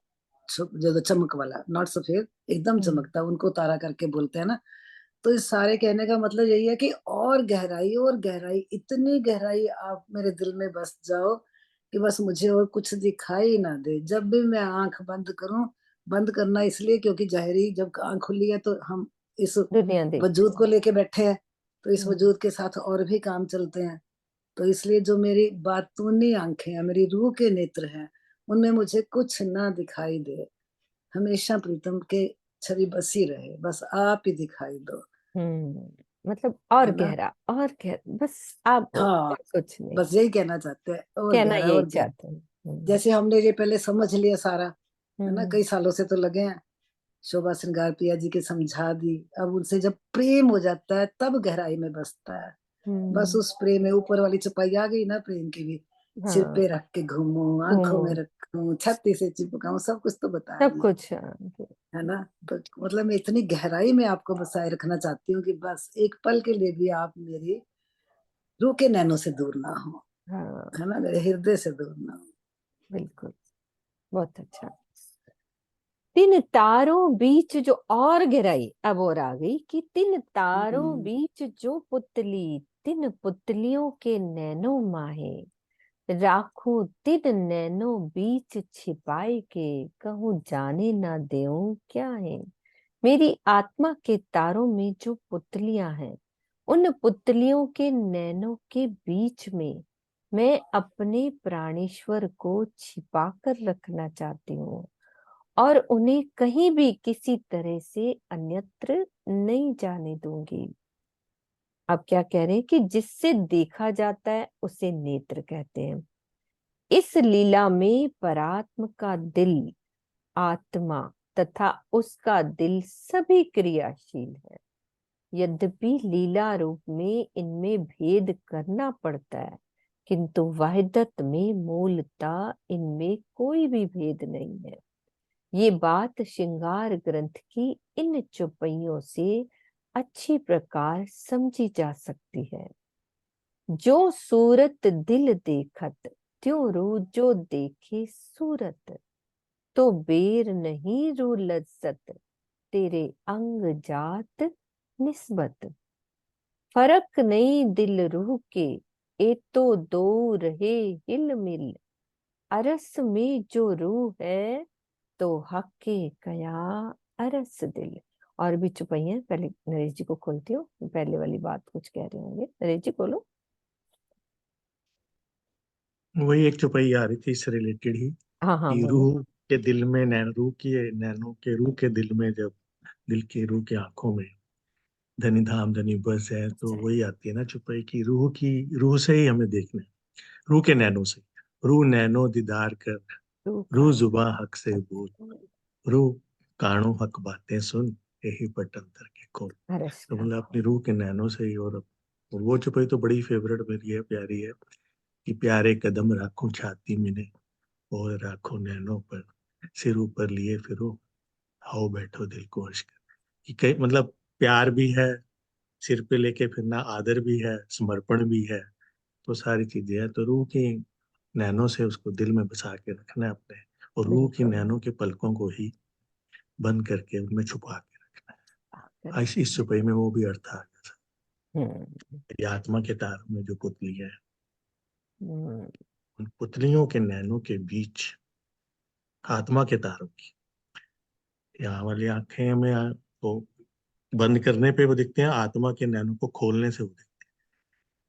जो चमक वाला, नॉट सफेद, एकदम चमकता, उनको तारा करके बोलते हैं ना। तो इस सारे कहने का मतलब यही है कि और गहराई, इतनी गहराई आप मेरे दिल में बस जाओ कि बस मुझे और कुछ दिखाई ना दे। जब भी मैं आंख बंद करूं, बंद करना इसलिए क्योंकि जाहिरी जब आंख खुली है तो हम इस दुनिया देख वजूद को लेके बैठे हैं, तो इस हम्म। वजूद के साथ और भी काम चलते हैं। तो इसलिए जो मेरी बातूनी आंखें हैं, मेरी रूह के नेत्र हैं, उनमें मुझे कुछ ना दिखाई दे। हमेशा प्रीतम के छवि बसी रहे, बस आप ही दिखाई दो, मतलब और है ना। गहरा, बस आप हो, हाँ, और कुछ नहीं। बस यही कहना चाहते हैं, और कहना गहरा यही और गहरा। चाहते हैं। जैसे हमने ये पहले समझ लिया सारा, है ना, हम्म, कई सालों से तो लगे हैं। शोभा श्रृंगार पिया जी के समझा दी, अब उनसे जब प्रेम हो जाता है तब गहराई में बसता है। बस हम्म, उस प्रेम में ऊपर वाली चपाई आ गई ना, प्रेम की भी। सिर हाँ, पे रख के घूमूं, आंखों घूमो में रखूं, छाती से चिपकाऊं, सब कुछ तो बता सब दिया, कुछ, हाँ, है ना। तो मतलब मैं इतनी गहराई में आपको बसाए रखना चाहती हूँ कि बस एक पल के लिए भी आप मेरी रूह के नैनों से दूर ना हो, हाँ, है ना, मेरे हृदय से दूर ना हो। बिल्कुल, बहुत अच्छा। 3 तारों बीच जो और गहराई अब और आ गई कि 3 तारों बीच जो पुतली, 3 पुतलियों के नैनो माहे, राखूं 3 नैनो बीच छिपाए के, कहूँ जाने ना देऊं क्या है। मेरी आत्मा के तारों में जो पुतलियां हैं, उन पुतलियों के नैनों के बीच में मैं अपने प्राणेश्वर को छिपा कर रखना चाहती हूँ, और उन्हें कहीं भी किसी तरह से अन्यत्र नहीं जाने दूंगी। अब क्या कह रहे हैं कि जिससे देखा जाता है उसे नेत्र कहते हैं। इस लीला में परात्म का दिल, आत्मा तथा उसका दिल सभी क्रियाशील है। यद्यपि लीला रूप में इनमें भेद करना पड़ता है, किंतु वहदत में मूलतः इनमें कोई भी भेद नहीं है। ये बात श्रृंगार ग्रंथ की इन चौपाइयों से अच्छी प्रकार समझी जा सकती है। जो सूरत दिल देखत त्यों रू जो देखे सूरत, तो बेर नहीं रू लज्जत तेरे अंग जात निस्बत। फर्क नहीं दिल रूह के ए तो दो रहे हिल मिल, अरस में जो रूह है तो हक कया अरस दिल। और भी चुपैया, पहले नरेश जी को खोलती हूँ, पहले वाली बात कुछ कह रहे होंगे, नरेश जी खोलो। वही एक चौपाई आ रही थी इससे रिलेटेड ही, हाँ कि बोलो। रूह के दिल में नैन रूह की नैनों के रूह के दिल में, जब दिल की रूह की आंखों में धनी धाम धनी बस है, तो वही आती है ना चौपाई की रूह से ही हमें देखना है, रूह के नैनों से। रूह नैनो दीदार कर, रूह रूह का जुबां हक से बोल, रूह कानों हक बातें सुन, यही पट अंतर के खोल। अरस तो का मतलब अपनी रूह के नैनों से ही। और वो चौपाई तो बड़ी फेवरेट मेरी है, प्यारी है, कि प्यारे कदम राखूं छाती में और राखो नैनों पर, सिर ऊपर लिए फिरो, आओ बैठो दिल को अर्श कर। कि कई मतलब प्यार भी है, सिर पे लेके फिरना, आदर भी है, समर्पण भी है, तो सारी चीजें हैं। तो रूह की नैनों से उसको दिल में बसा के रखना है अपने, और रूह की बिल्कुल। नैनों के पलकों को ही बंद करके उनमें छुपा के रखना है। इस चौपाई में वो भी अर्थ आ गया था। हम्म। ये आत्मा के तारों में जो पुतली है, हम्म। उन पुतलियों के नैनों के बीच आत्मा के तारों की, यहाँ वाली आंखें हमें तो बंद करने पे वो दिखते हैं, आत्मा के नैनों को खोलने से वो दिखते हैं।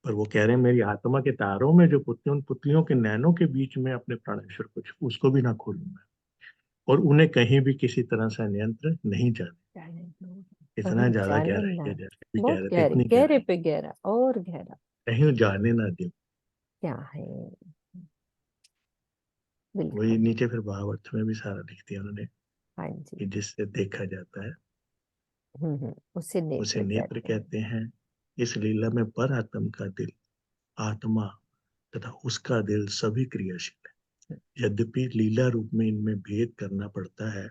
पर वो कह रहे हैं मेरी आत्मा के तारों में जो पुतलियां, उन पुतलियों के नैनों के बीच में अपने प्राणेश्वर को उसको भी ना खोलूंगा, और उन्हें कहीं भी किसी तरह से नियंत्रण नहीं जाने। इतना कहीं ज्यादा जाने गहराई ना, है, जैसे भी कह बहुत रहे थे, गहरे, इतनी गहरे गहराई, पे गहरा और गहरा कहीं जाने ना दे। क्या है। वही बिल्कुल। नीचे फिर भावार्थ में भी सारा लिख दिया उन्होंने, हाँ जी। कि जिससे देखा जाता है उसे उसे नेत्र नेत्र कहते हैं। कहते हैं। इस लीला में पर आत्म का दिल, आत्मा तथा उसका दिल सभी क्रियाशील है। यद्यपि लीला रूप में इनमें भेद करना पड़ता है,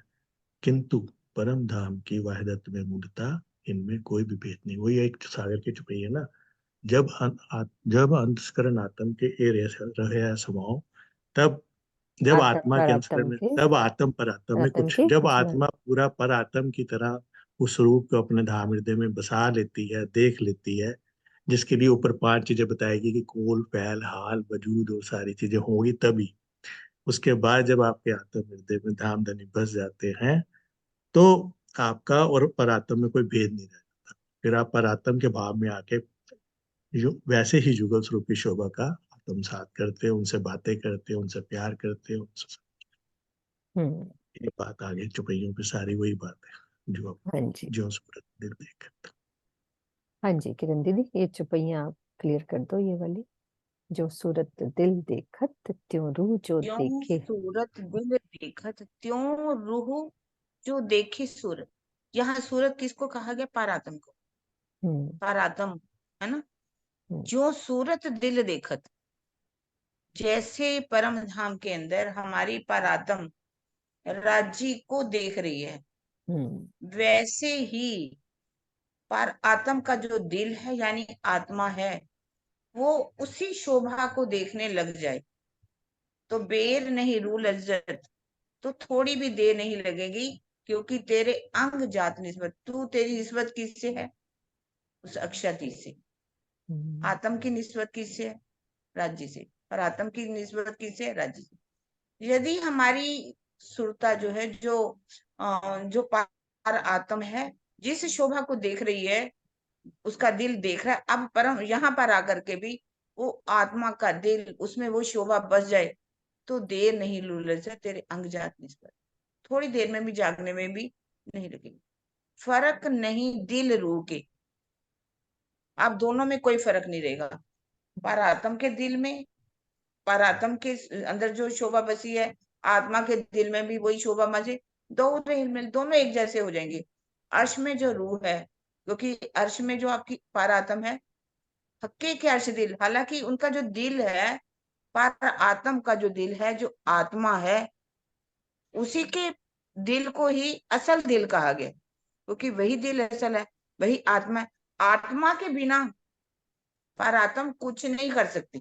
किंतु परम धाम की वाहिदत में मूलतः इनमें कोई भी भेद नहीं। वही एक सागर की चुपई है ना, जब अंतस्करण आत्म के ए रहे समाओ, तब जब आत्म आत्मा पर के अंतस्करण आत्म में, के, तब आत्म पर आत्म में आत्म कुछ, के जब कुछ आत्मा पूरा पर आत्म की तरह उस रूप को अपने धाम हृदय में बसा लेती है, देख लेती है, जिसके लिए ऊपर 5 चीजें बताएगी कि कूल फैल हाल वजूद और सारी चीजें होंगी, तभी उसके बाद जब आपके आत्म हृदय में धाम धनी बस जाते हैं, तो आपका और परात्म में कोई भेद नहीं रहता। फिर आप परात्म के भाव में आके वैसे ही जुगल स्वरूपी शोभा का आत्मसात करते हैं, उनसे बातें करते हैं, उनसे प्यार करते हैं, उनसे। हम्म। ये बात आगे चुपैयों पे सारी वही बात है जो अब हाँ जी। जो सूरत दिल देख। हाँ जी किरण दीदी, ये चुपैया आप क्लियर कर दो, ये वाली। जो सूरत दिल देखत त्यों रूह जो त्यों देखे। सूरत दिल देखत त्यों रूह जो देखे सूरत। यहाँ सूरत किसको कहा गया? पारातम को। हम्म। पारातम है ना। हम्म। जो सूरत दिल देखत, जैसे परम धाम के अंदर हमारी पारातम राज्य को देख रही है, वैसे ही पर आत्म का जो दिल है यानी आत्मा है, वो उसी शोभा को देखने लग जाए तो बेर नहीं रू लज्जत, तो थोड़ी भी देर नहीं लगेगी, क्योंकि तेरे अंग जात निस्बत, तू तेरी निस्बत किससे है? उस अक्षति से। आत्म की निस्बत किससे है? राज्य से। और आत्म की निस्बत किससे है? राज्य से। यदि हमारी सुरता जो है, जो पार आत्म है, जिस शोभा को देख रही है, उसका दिल देख रहा है, अब परम यहाँ पर आकर के भी वो आत्मा का दिल, उसमें वो शोभा बस जाए तो देर नहीं लूलज है तेरे अंग जात निस्बत, थोड़ी देर में भी, जागने में भी नहीं लगेगी। फर्क नहीं दिल रूह के, अब दोनों में कोई फर्क नहीं रहेगा। पर आत्म के दिल में, पर आत्म के अंदर जो शोभा बसी है, आत्मा के दिल में भी वही शोभा बसे, दोनों एक जैसे हो जाएंगे। अर्श में जो रूह है, क्योंकि अर्श में जो आपकी पर आत्म है, हक्के के अर्श दिल, हालांकि उनका जो दिल है, पर आत्म का जो दिल है, जो आत्मा है, उसी के दिल को ही असल दिल कहा गया, क्योंकि वही दिल असल है, वही आत्मा है। आत्मा के बिना पर आत्म कुछ नहीं कर सकती।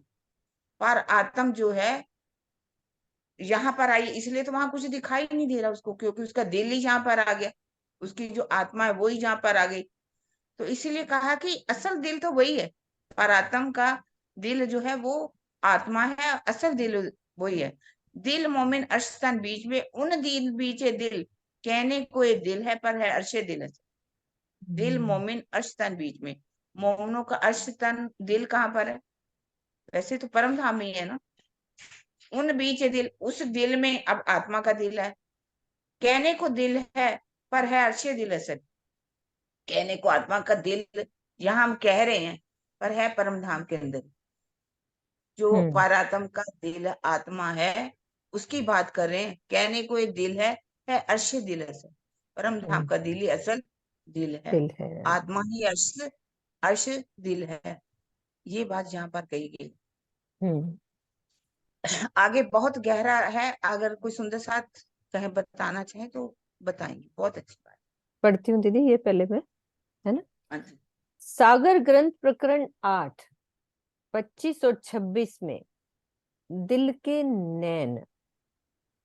पर आत्म जो है यहाँ पर आई, इसलिए तो वहां कुछ दिखाई नहीं दे रहा उसको, क्योंकि उसका दिल ही यहाँ पर आ गया, उसकी जो आत्मा है वो ही यहाँ पर आ गई। तो इसीलिए कहा कि असल दिल तो वही है, पर आत्म का दिल जो है वो आत्मा है, असल दिल वही है। दिल मोमिन अर्शतन बीच में, उन दिल बीचे दिल, कहने को एक दिल है पर है अर्शे दिल है। दिल मोमिन अर्शतन बीच में, मोमिनों का अर्शतन दिल कहाँ पर है? वैसे तो परम धाम में ही है ना। उन बीच दिल, उस दिल में अब आत्मा का दिल है, कहने को दिल है पर है अर्शे दिल असल। कहने को आत्मा का दिल यहाँ हम कह रहे हैं, पर है परम धाम के अंदर। जो परात्म का दिल आत्मा है उसकी बात कर रहे हैं। कहने को एक दिल है अर्श दिल असल। परम धाम का दिल ही असल दिल है, दिल है। आत्मा ही अर्श दिल है। ये बात यहाँ पर कही गई। आगे बहुत गहरा है, अगर कोई सुंदर साथ कहे बताना चाहे तो बताएंगे, बहुत अच्छी बात। पढ़ती हूँ दीदी ये पहले मैं, है ना। हाँ जी। सागर ग्रंथ प्रकरण 8, 25 और 26 में दिल के नैन,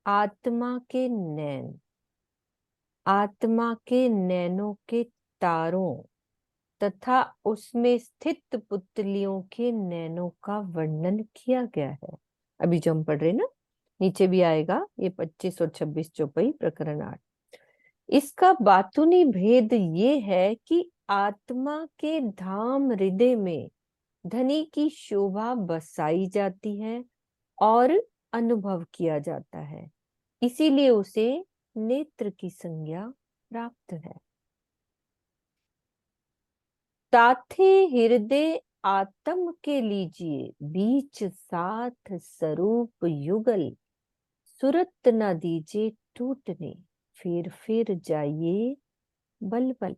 आत्मा के नैन, आत्मा के नैनों के तारों तथा उसमें स्थित पुतलियों के नैनों का वर्णन किया गया है। अभी जो हम पढ़ रहे ना, नीचे भी आएगा ये 25 और 26 चौपाई प्रकरण 8। इसका बातूनी भेद ये है कि आत्मा के धाम हृदय में धनी की शोभा बसाई जाती है और अनुभव किया जाता है, इसीलिए उसे नेत्र की संज्ञा प्राप्त है। ताथे हृदय आत्म के लीजिए, बीच साथ स्वरूप युगल, सुरत न दीजिए टूटने, फिर जाइए बल बल।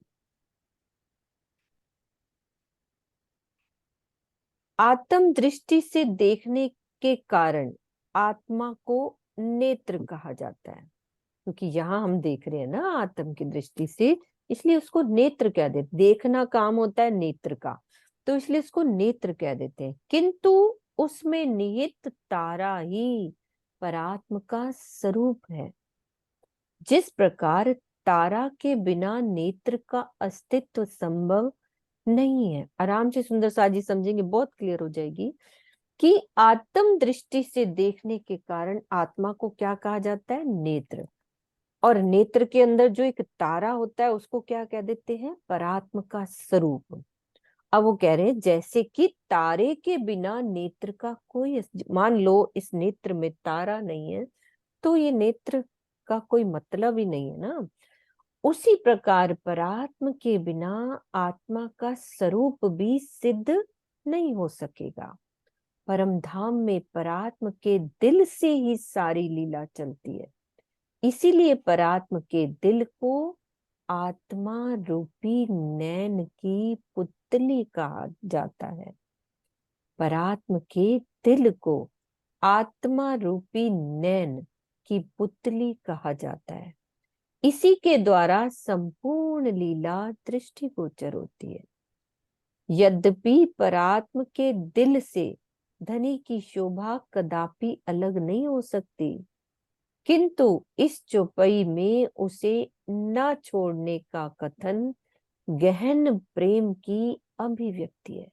आत्म दृष्टि से देखने के कारण आत्मा को नेत्र कहा जाता है, क्योंकि यहाँ हम देख रहे हैं ना आत्म की दृष्टि से, इसलिए उसको नेत्र कह देते। देखना काम होता है नेत्र का, तो इसलिए इसको नेत्र कह देते हैं। किंतु उसमें निहित तारा ही परात्म का स्वरूप है। जिस प्रकार तारा के बिना नेत्र का अस्तित्व संभव नहीं है, आराम से सुंदर साथ जी समझेंगे, बहुत क्लियर हो जाएगी कि आत्म दृष्टि से देखने के कारण आत्मा को क्या कहा जाता है? नेत्र। और नेत्र के अंदर जो एक तारा होता है उसको क्या कह देते हैं? परात्म का स्वरूप। अब वो कह रहे हैं जैसे कि तारे के बिना नेत्र का कोई, मान लो इस नेत्र में तारा नहीं है तो ये नेत्र का कोई मतलब ही नहीं है ना। उसी प्रकार परात्म के बिना आत्मा का स्वरूप भी सिद्ध नहीं हो सकेगा। परम धाम में परात्म के दिल से ही सारी लीला चलती है, इसीलिए परात्म के दिल को आत्मा रूपी नैन की पुतली कहा जाता है। परात्म के दिल को आत्मा रूपी नैन की पुतली कहा जाता है। इसी के द्वारा संपूर्ण लीला दृष्टिगोचर होती है। यद्यपि परात्म के दिल से धनी की शोभा कदापि अलग नहीं हो सकती, किंतु इस चौपाई में उसे न छोड़ने का कथन गहन प्रेम की अभिव्यक्ति है,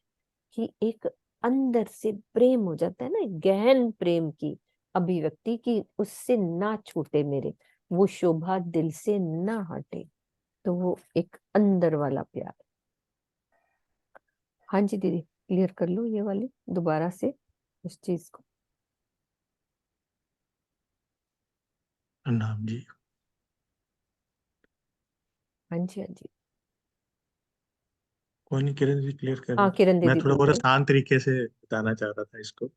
कि एक अंदर से प्रेम हो जाता है ना, गहन प्रेम की अभिव्यक्ति, की उससे ना छूटे मेरे, वो शोभा दिल से ना हटे, तो वो एक अंदर वाला प्यार। हाँ जी दीदी, क्लियर कर लो ये वाली दोबारा से उस चीज को। नाम जी। हाँ जी, हाँ जी। कोई नहीं, किरण जी क्लियर कर हाँ रहे। किरण मैं दीदी थोड़ा बोल बहुत रहे हैं। आसान तरीके से बताना चाह रहा था इसको।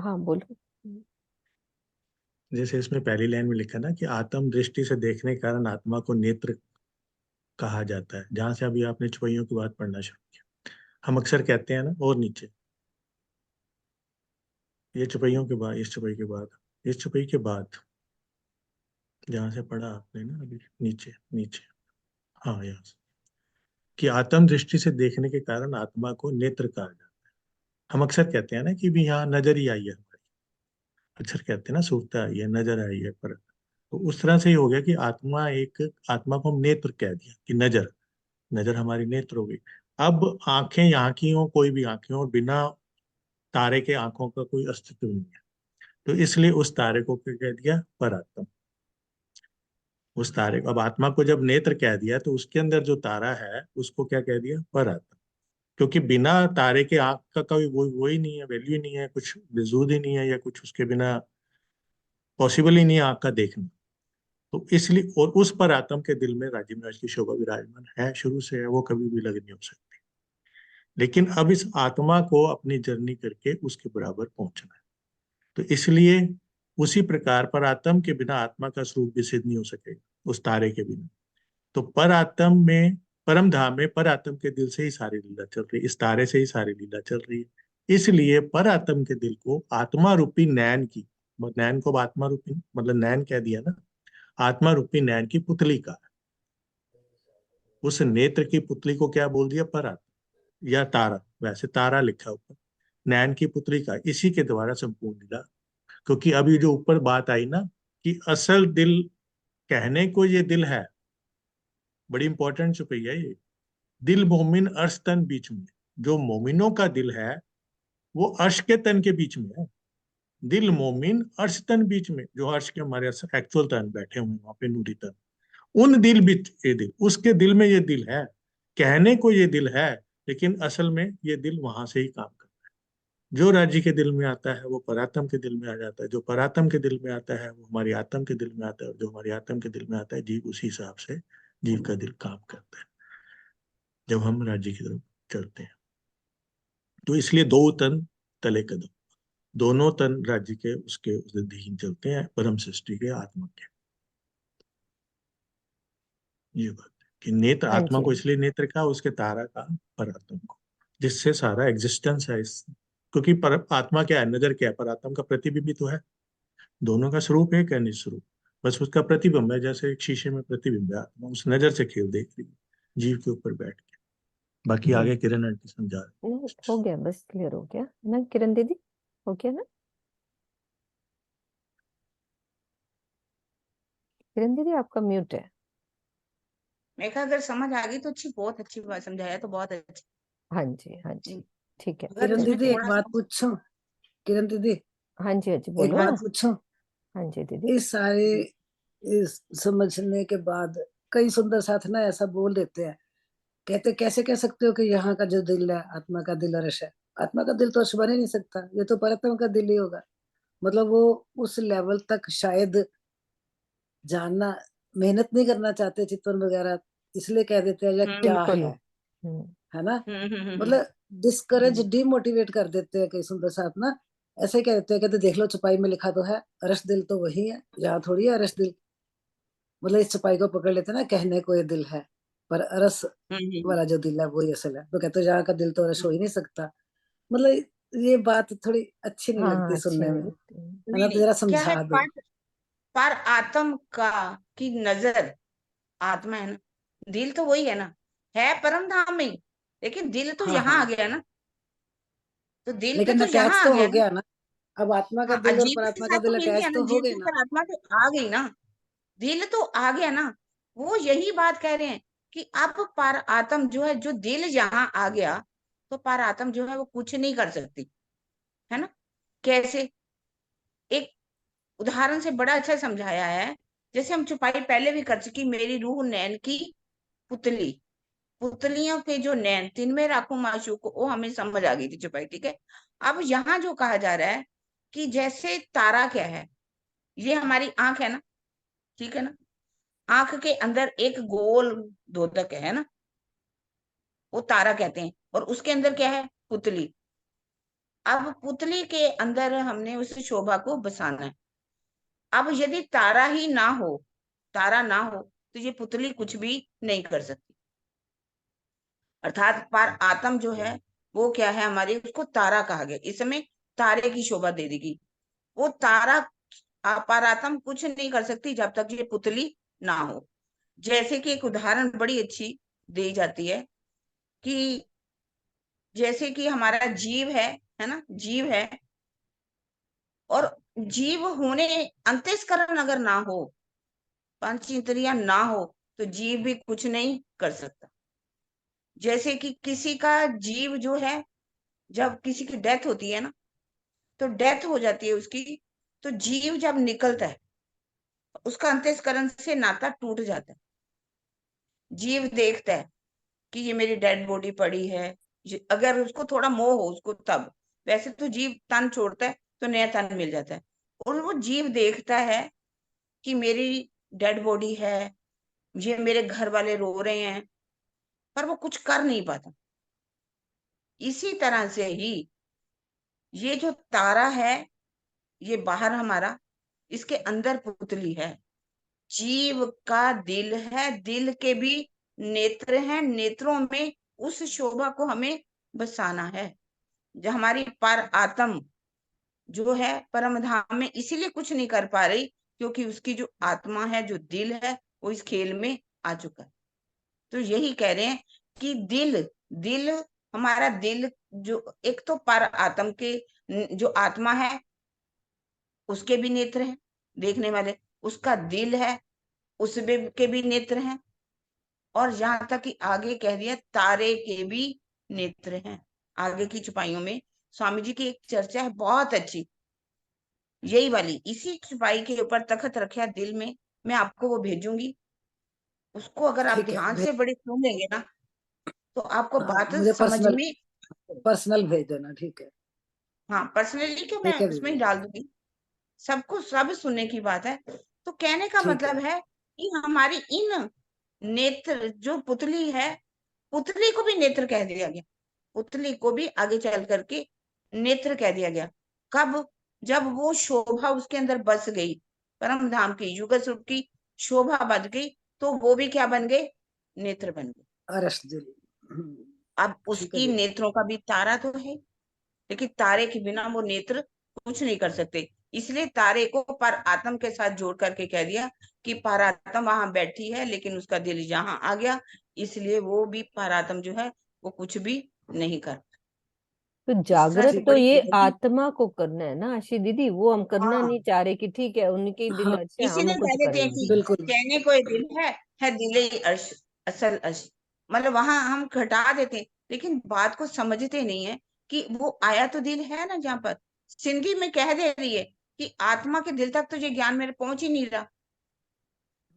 हाँ बोलो। जैसे इसमें पहली लाइन में लिखा ना कि आत्म दृष्टि से देखने के कारण आत्मा को नेत्र कहा जाता है, जहां से अभी आपने छुपाइयों की बात पढ़ना शुरू किया। हम अक्सर कहते हैं ना, और नीचे, ये चौपाइयों के बाद, इस चौपाई के बाद, इस चौपाई के बाद, जहां से पढ़ा आपने ना अभी, नीचे नीचे, हाँ यहाँ से, कि आत्म दृष्टि से देखने के कारण आत्मा को नेत्र कहा जाता है। हम अक्सर कहते हैं ना कि भी यहाँ नजर ही आई है हमारी, अक्सर कहते हैं ना सुरता आई है, नजर आई है, पर तो उस तरह से ही हो गया कि आत्मा एक, आत्मा को हम नेत्र कह दिया कि नजर, नजर हमारी नेत्र हो गई। अब आंखें यहाँ की हो, कोई भी आंखें हो, बिना तारे के आंखों का कोई अस्तित्व नहीं है, तो इसलिए उस तारे को क्या कह दिया, परात्म। उस तारे को, अब आत्मा को जब नेत्र कह दिया तो उसके अंदर जो तारा है उसको क्या कह दिया, परात्म। क्योंकि बिना तारे के आंख का कोई वो ही नहीं है, वैल्यू नहीं है, कुछ वजूद ही नहीं है, या कुछ उसके बिना पॉसिबल ही नहीं है आंख का देखना। तो इसलिए, और उस पर आत्म के दिल में राजीव महाराज की शोभा विराजमान है, शुरू से है, वो कभी भी लग नहीं हो सकती। लेकिन अब इस आत्मा को अपनी जर्नी करके उसके बराबर पहुंचना है, तो इसलिए उसी प्रकार पर आत्म के बिना आत्मा का स्वरूप भी सिद्ध नहीं हो सकेगा, उस तारे के बिना। तो पर आत्म में, परम धाम में पर आत्म के दिल से ही सारी लीला चल रही है, इस तारे से ही सारी लीला चल रही है। इसलिए पर आत्म के दिल को आत्मा रूपी नैन की, नैन को आत्मा रूपी मतलब नैन कह दिया ना, आत्मा रूपी नैन की पुतली का, उस नेत्र की पुतली को क्या बोल दिया, पर आत्मा या तारा, वैसे तारा लिखा ऊपर, नैन की पुतली का, इसी के द्वारा संपूर्ण लीला। क्योंकि अभी जो ऊपर बात आई ना कि असल दिल, कहने को ये दिल है, बड़ी इंपॉर्टेंट चुपी है ये, दिल मोमिन अर्श तन बीच में, जो मोमिनों का दिल है वो अर्श के तन के बीच में है। दिल मोमिन अर्श तन बीच में, जो अर्श के हमारे एक्चुअल तन बैठे हुए हैं वहां पे, नूरी तन, उन दिल बीच ये दिल, उसके दिल में ये दिल है, कहने को ये दिल है, लेकिन असल में ये दिल वहां से ही काम करता है। जो राज्य के दिल में आता है वो परात्म के दिल में आ जाता है, जो परात्म के दिल में आता है वो हमारी आत्म के दिल में आता है, और जो हमारी आत्म के दिल में आता है, जीव उसी हिसाब से जीव का दिल काम करता है जब हम राज्य की तरफ चलते हैं। तो इसलिए दो तन तले कदम, दोनों तन राज्य के उसके अधीन चलते हैं, परम सृष्टि के आत्मा के। ये बात है कि नेत्र, हाँ आत्मा जी। को इसलिए नेत्र का, उसके तारा का परात्मा को, जिससे सारा एग्जिस्टेंस है इस, क्योंकि पर आत्मा क्या है, नजर क्या है, पर आत्मा का प्रतिबिंब तो है, दोनों का स्वरूप एक है, निस्वरूप, बस उसका प्रतिबिंब है, जैसे एक शीशे में प्रतिबिंब है, आत्मा उस नजर से खेल देख रही है जीव के ऊपर बैठ के। बाकी आगे किरण आंटी समझा रहे नहीं, हो गया, बस क्लियर हो गया ना किरण दीदी, हो गया ना किरण दीदी, आपका म्यूट है। मैं कहा अगर समझ आ गई तो अच्छी, बहुत अच्छी बात समझाया, तो बहुत अच्छी। हाँ जी, हाँ जी, ठीक है। अगर किरण उसमें दीदी एक थोड़ा बात सा, पूछूं, किरण दीदी हाँ जी, हाँ जी, एक बोलो बात ना। पूछूं, हाँ जी दीदी। इस सारे इस समझने के बाद कई सुंदर साथ ना ऐसा बोल देते हैं, कहते कैसे कह सकते हो कि यहाँ का जो दिल है आत्मा का दिल अर्श है, आत्मा का दिल तो अर्श बन ही नहीं सकता, ये तो परमात्मा का दिल ही होगा। मतलब वो उस लेवल तक शायद जानना, मेहनत नहीं करना चाहते चितवन वगैरह, इसलिए कह देते हैं या क्या बिल्कुल। है ना, हम्म। मतलब डिस्करेज हम्म। डिमोटिवेट कर देते हैं कई सुंदर साथ ना, ऐसे ही कह देते हैं, कहते देख लो चुपाई में लिखा तो है अरश दिल तो वही है, यहाँ थोड़ी है अरश दिल। मतलब इस चुपाई को पकड़ लेते हैं ना, कहने को ये दिल है पर अरस हम्म। वाला जो दिल है वही असल है, तो कहते हैं यहाँ का दिल तो अरश हो ही नहीं सकता। मतलब ये बात थोड़ी अच्छी नहीं लगती हाँ, अच्छी सुनने नहीं में, लगती। है ना, नहीं तो नहीं, जरा क्या है, समझा दो। पर आत्म का की नजर, आत्मा है ना, दिल तो वही है ना, है परम धाम में ही, लेकिन दिल तो हाँ यहाँ आ हाँ, गया ना, तो दिल पे लेकिन तो यहाँ अटैच आ तो गया हो ना। गया ना, अब आत्मा का हाँ, दिल और जीव के परात्मा का साथ तो दिल मिल गया अटैच ना, तो हो जीव गए के ना। साथ आत्मा तो आ गई ना, दिल तो आ गया ना। वो यही बात कह रहे हैं कि अब पर आत्म जो है, जो दिल यहाँ आ गया, तो पर आत्म जो है वो कुछ नहीं कर सकती, है ना। कैसे, एक उदाहरण से बड़ा अच्छा समझाया है। जैसे हम छुपाई पहले भी कर चुकी, मेरी रूह नैन की पुतली, पुतलियों के जो नैन, तिनमें राखूं माशूक, वो हमें समझ आ गई थी छुपाई, ठीक है। अब यहाँ जो कहा जा रहा है कि जैसे तारा क्या है, ये हमारी आंख है ना, ठीक है ना, आंख के अंदर एक गोल दोतक है ना, वो तारा कहते हैं, और उसके अंदर क्या है, पुतली। अब पुतली के अंदर हमने उस शोभा को बसाना है। अब यदि तारा ही ना हो, तारा ना हो, तो ये पुतली कुछ भी नहीं कर सकती। अर्थात पर आत्म जो है वो क्या है हमारी, उसको तारा कहा गया। इस समय तारे की शोभा दे देगी। वो तारा पारातम कुछ नहीं कर सकती जब तक ये पुतली ना हो। जैसे कि एक उदाहरण बड़ी अच्छी दी जाती है कि जैसे कि हमारा जीव है ना, जीव है, और जीव होने अंतस्करण अगर ना हो, पंच इंद्रियां ना हो, तो जीव भी कुछ नहीं कर सकता। जैसे कि किसी का जीव जो है, जब किसी की डेथ होती है ना, तो डेथ हो जाती है उसकी, तो जीव जब निकलता है उसका अंतस्करण से नाता टूट जाता है। जीव देखता है कि ये मेरी डेड बॉडी पड़ी है, अगर उसको थोड़ा मोह हो उसको तब, वैसे तो जीव तन छोड़ता है तो नया तन मिल जाता है, और वो जीव देखता है कि मेरी डेड बॉडी है, ये मेरे घर वाले रो रहे हैं, पर वो कुछ कर नहीं पाता। इसी तरह से ही ये जो तारा है, ये बाहर हमारा, इसके अंदर पुतली है। जीव का दिल है, दिल के भी नेत्र हैं, नेत्रों में उस शोभा को हमें बसाना है। जो हमारी पर आत्म जो है परम धाम में इसीलिए कुछ नहीं कर पा रही, क्योंकि उसकी जो आत्मा है, जो दिल है, वो इस खेल में आ चुका है। तो यही कह रहे हैं कि दिल, दिल हमारा दिल, जो एक तो पर आत्म के जो आत्मा है उसके भी नेत्र हैं देखने वाले, उसका दिल है उसमें के भी नेत्र हैं, और यहाँ तक कि आगे कह दिया तारे के भी नेत्र हैं। आगे की छुपाइयों में स्वामी जी की एक चर्चा है बहुत अच्छी, यही वाली, इसी छुपाई के ऊपर तखत रखा दिल में, मैं आपको वो भेजूंगी। उसको अगर आप ठीक है, ध्यान से बड़े सुन लेंगे ना, तो आपको बात मुझे समझ में, पर्सनल भेज देना, ठीक है। हाँ पर्सनली क्यों, ठीक मैं है उसमें ही दीदी, डाल दूंगी, सबको सब सुनने की बात है। तो कहने का ठीक है। मतलब है कि हमारी इन नेत्र जो पुतली है, पुतली को भी नेत्र कह दिया गया, पुतली को भी आगे चल करके नेत्र कह दिया गया। कब? जब वो शोभा उसके अंदर बस गई, परम धाम की युगल स्वरूप की शोभा बच गई, तो वो भी क्या बन गए? नेत्र बन गए। अरश दीदी, अब ठीक है उसकी दीदी। नेत्रों का भी तारा तो है, लेकिन तारे के बिना वो नेत्र कुछ नहीं कर सकते। इसलिए तारे को पर आत्म के साथ जोड़ करके कह दिया कि परात्म वहां बैठी है, लेकिन उसका दिल यहाँ आ गया, इसलिए वो भी परात्म जो है वो कुछ भी नहीं कर। तो इस तरह जागृत से तो बड़ी ये गहरी, आत्मा को करना है ना आशी दीदी, वो हम करना हाँ नहीं चाह रहे कि ठीक है उनके ही दिल हाँ, अच्छे हैं, हम इसीलिए कुछ कह कर देते हैं लेंगे। कि बिल्कुल। कहने को ये दिल है दिल ही अर्श, असल अर्श, मतलब वहां हम घटा देते हैं, लेकिन बात को समझते नहीं है कि वो आया तो दिल है ना, जहाँ पर सिंधी में कह दे रही है कि आत्मा के दिल तक तो ये ज्ञान मेरे पहुंच ही नहीं रहा।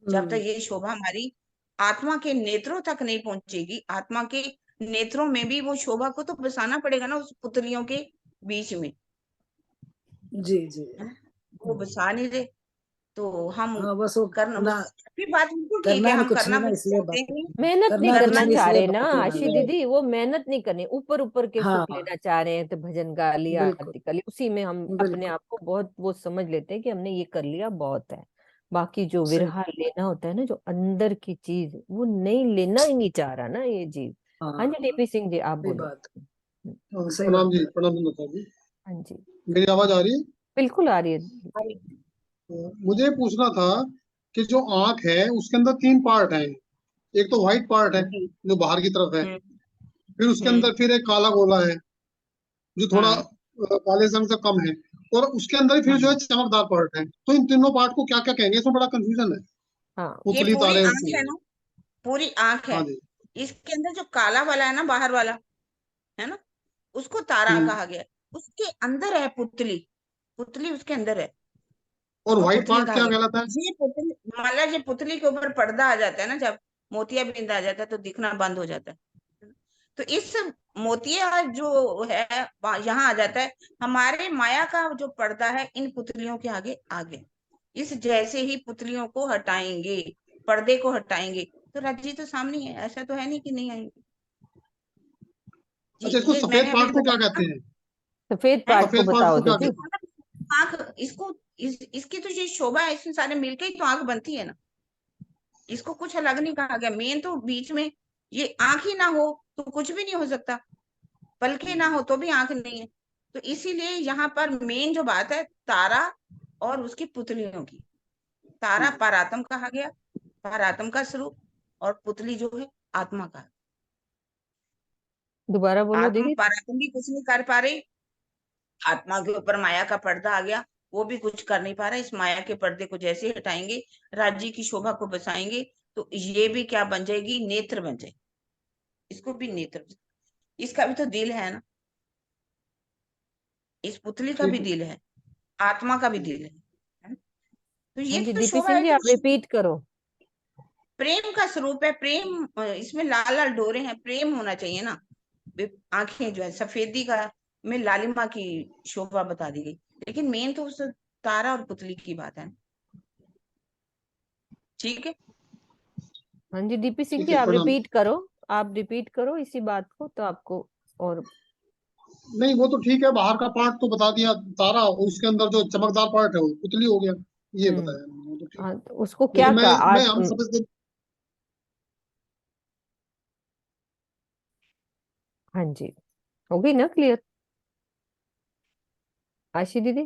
जब तक ये शोभा हमारी आत्मा के नेत्रों तक नहीं पहुंचेगी, आत्मा के नेत्रों में भी वो शोभा को तो बसाना पड़ेगा ना उस पुतलियों के बीच में, जी जी। है ना? वो बसा नहीं दे, तो हम हाँ, बस वो करना, ना भी बात बिल्कुल ठीक है, करना नहीं हम कुछ करना नहीं ना, वो इसलिए चाहते बात हैं, मेहनत नहीं करना कुछ करना करना नहीं, चाह इसलिए रहे ना बात लगा आशी दी। दीदी, वो मेहनत नहीं करनी, ऊपर ऊपर के सुख हाँ, लेना चाह रहे हैं, तो भजन गा लिया, बिल्कुल आरती कर ली, उसी में हम अपने बिल्कुल आप को बहुत वो समझ लेते हैं कि हमने ये कर लिया बहुत है। बाकी जो सही। विरहा लेना होता है ना, जो अंदर की चीज, वो नहीं लेना ही नहीं चाह रहा ना ये जीव। हाँ जी, हाँ, डीपी सिंह जी आप सही बोलो। बात। सही प्रणाम बात जी, है। प्रणाम नंदता जी। हाँ जी, मेरी आवाज आ रही है? बिल्कुल आ रही है। मुझे पूछना था कि जो आंख है उसके अंदर तीन पार्ट हैं। एक तो व्हाइट पार्ट है जी, जो बाहर की तरफ है, हम्म, फिर उसके हम्म, अंदर फिर एक काला गोला है जो थोड़ा हाँ, काले रंग से कम है, और उसके अंदर ही फिर जो हाँ, है चमकदार पार्ट है। तो इन तीनों पार्ट को क्या क्या कहेंगे? इसमें बड़ा कंफ्यूजन है। हाँ, ये पुतली, पूरी तारे। आंख है ना, पूरी आंख है। हाँ जी। इसके अंदर जो काला वाला है ना, बाहर वाला, है ना, उसको तारा हम्म। कहा गया। उसके अंदर है पुतली, पुतली उसके अंदर है, और उसको व्हाइट पुतली पार्ट कहा क्या गया। कहलाता है? ये पुतली, मतलब ये पुतली के ऊपर पर्दा आ जाता है ना, जब मोतिया बिंद आ जाता है तो दिखना बंद हो जाता है, तो इस मोतिया जो है यहाँ आ जाता है। हमारे माया का जो पर्दा है इन पुतलियों के आगे आगे, इस जैसे ही पुतलियों को हटाएंगे, पर्दे को हटाएंगे, तो रज्जी तो सामने है, ऐसा तो है नहीं कि नहीं आएंगे जी। अच्छा, इसको ये सफेद मैंने अभी पार्ट को क्या बताया कहते ना, हैं? सफेद है पार्ट को सफेद पार्ट बताओ को क्या दीदी। कहते हैं? आंख, इसको इसकी तो ये शोभा है, इसमें सारे मिलके ही तो आंख बनती है ना, इसको कुछ अलग नहीं कहा गया। मेन तो बीच में ये आंख ही ना हो तो कुछ भी नहीं हो सकता। पलके ना हो तो भी आंख नहीं है। तो इसीलिए यहाँ पर मेन जो बात है तारा और उसकी पुतलियों की। तारा परात्म कहा गया, परात्म का स्वरूप, और पुतली जो है आत्मा का। दोबारा बोलो आत्मा दीदी। परात्म भी कुछ नहीं कर पा रही, आत्मा के ऊपर माया का पर्दा आ गया, वो भी कुछ कर नहीं पा रहा। इस माया के पर्दे को जैसे हटाएंगे, राज्य की शोभा को बसाएंगे, तो ये भी क्या बन जाएगी, नेत्र बन जाएगी। इसको भी नेत्र, इसका भी तो दिल है ना, इस पुतली का भी ठीक है। दिल है, आत्मा का भी दिल है ना? तो ये हाँ जी तो दीपी शोभा सिंह है। जी, तो आप रिपीट करो। प्रेम का स्वरूप है, प्रेम इसमें लाल लाल डोरे हैं, प्रेम होना चाहिए ना। आंखें जो है सफेदी का में लालिमा की शोभा बता दी गई, लेकिन मेन तो उस तारा और पुतली की बात है। ठीक है। हाँ जी दीपी सिंह ठीक जी, है, आप प्रणाम। रिपीट करो, आप रिपीट करो इसी बात को, तो आपको और नहीं वो तो ठीक है, बाहर का पार्ट तो बता दिया तारा, और उसके अंदर जो चमकदार पार्ट है वो पुतली हो गया, ये हम्म। बताया वो तो ठीक। हाँ, तो उसको क्या लेकिन मैं कहा मैं हम समझ गए। हाँ जी, हो गई ना क्लियर आशी दीदी?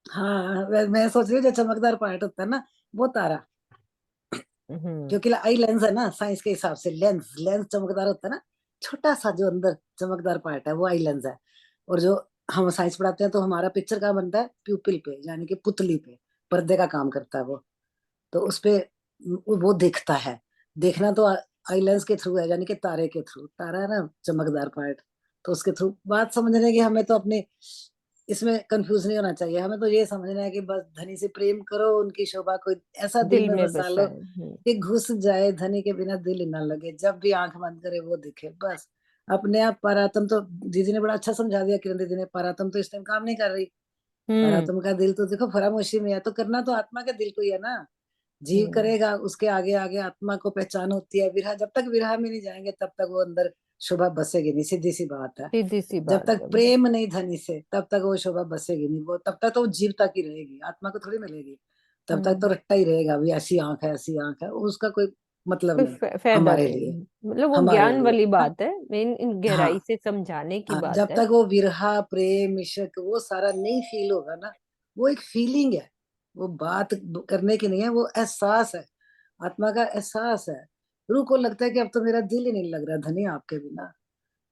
हाँ, मैं सोच रही हूँ जो चमकदार पार्ट होता है ना, वो तारा, हम्म। क्योंकि आई लेंस है ना, साइंस के हिसाब से लेंस लेंस चमकदार होता है ना, छोटा सा जो अंदर चमकदार पार्ट है वो आई लेंस है। और जो हम साइंस पढ़ाते हैं तो हमारा पिक्चर का बनता है प्यूपिल पे, यानी कि पुतली पे, पर्दे का काम करता है वो। तो उस पे वो दिखता है, देखना तो आई लेंस के थ्रू है, यानी कि तारे के थ्रू। तारा है ना चमकदार पार्ट, तो उसके थ्रू बात समझने की हमें तो अपने इसमें कंफ्यूज नहीं होना चाहिए। हमें तो ये समझना है कि बस धनी से प्रेम करो, उनकी शोभा को ऐसा दिल दिल में में बसा बसा लो है। कि घुस जाए, धनी के बिना दिल ही ना लगे, जब भी आंख बंद करे वो दिखे बस अपने आप। परातम तो दीदी ने बड़ा अच्छा समझा दिया, किरण दीदी ने, परातम तो इस टाइम काम नहीं कर रही। हम्म। परातम का दिल तो देखो फरामोशी में है, तो करना तो आत्मा के दिल को ही है ना। जीव हम्म। करेगा, उसके आगे आगे आत्मा को पहचान होती है। विरह, जब तक विरह में नहीं जाएंगे तब तक वो अंदर शोभा बसेगी नहीं, सीधी सी बात है। सीधी सी जब बात तक है। प्रेम नहीं धनी से तब तक वो शोभा बसेगी नहीं, वो तब तक तो वो जीव तक ही रहेगी, आत्मा को थोड़ी मिलेगी। तब तक तो हम्म। रट्टा ही रहेगा, भी ऐसी आंख है ऐसी आंख है, उसका कोई मतलब कोई नहीं फायदा हमारे नहीं, लिए। मतलब वो हमारे ज्ञान लिए वाली हाँ। बात है, मेन इन गहराई हाँ से समझाने की हाँ, बात जब है। तक वो विरहा प्रेम इश्क वो सारा नहीं फील होगा ना, वो एक फीलिंग है, वो बात करने की नहीं है, वो एहसास है, आत्मा का एहसास है। रूह को लगता है कि अब तो मेरा दिल ही नहीं लग रहा धनी आपके बिना।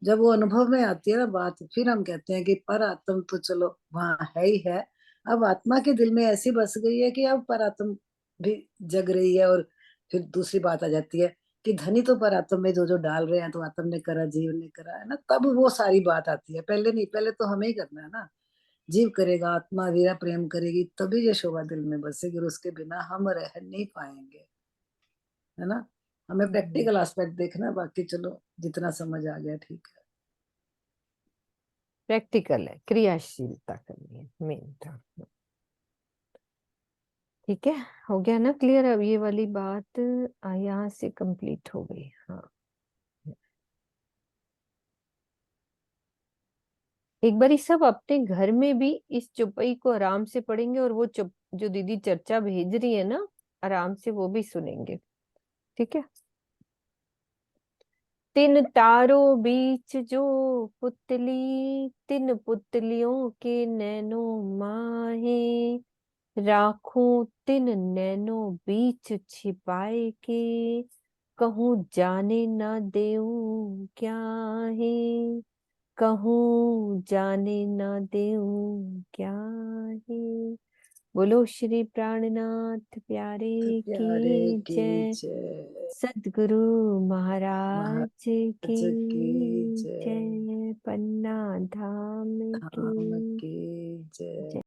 जब वो अनुभव में आती है ना बात, फिर हम कहते हैं कि पर आत्म तो चलो वहां है ही है। अब आत्मा के दिल में ऐसी बस गई है कि अब पर आत्म भी जग रही है। और फिर दूसरी बात आ जाती है कि धनी तो पर आत्म में जो जो डाल रहे हैं, तो आत्म ने करा जीव ने करा है ना, तब वो सारी बात आती है। पहले नहीं, पहले तो हमें ही करना है ना। जीव करेगा, आत्मा वीरा प्रेम करेगी, तभी ये शोभा दिल में बसेगी, और उसके बिना हम रह नहीं पाएंगे, है ना। हमें प्रैक्टिकल एस्पेक्ट देखना है, बाकी चलो जितना समझ आ गया ठीक है। प्रैक्टिकल है, क्रियाशीलता करनी है मेन था। ठीक है, हो गया ना क्लियर? अब ये वाली बात यहाँ से कंप्लीट हो गई। हाँ, एक बार सब अपने घर में भी इस चौपाई को आराम से पढ़ेंगे, और वो जो दीदी चर्चा भेज रही है ना, आराम से वो भी सुनेंगे। ठीक है। तिन तारों बीच जो पुतली, तिन पुतलियों के नैनों माहे, राखूं तिन नैनों बीच छिपाए के, कहूँ जाने ना देऊं क्या है, कहूँ जाने ना देऊं क्या है। बोलो श्री प्राणनाथ प्यारे प्यारे की की जय। जय, सद्गुरु महाराज महाराज की की जय, जय। पन्ना धाम धाम की की जय। जय।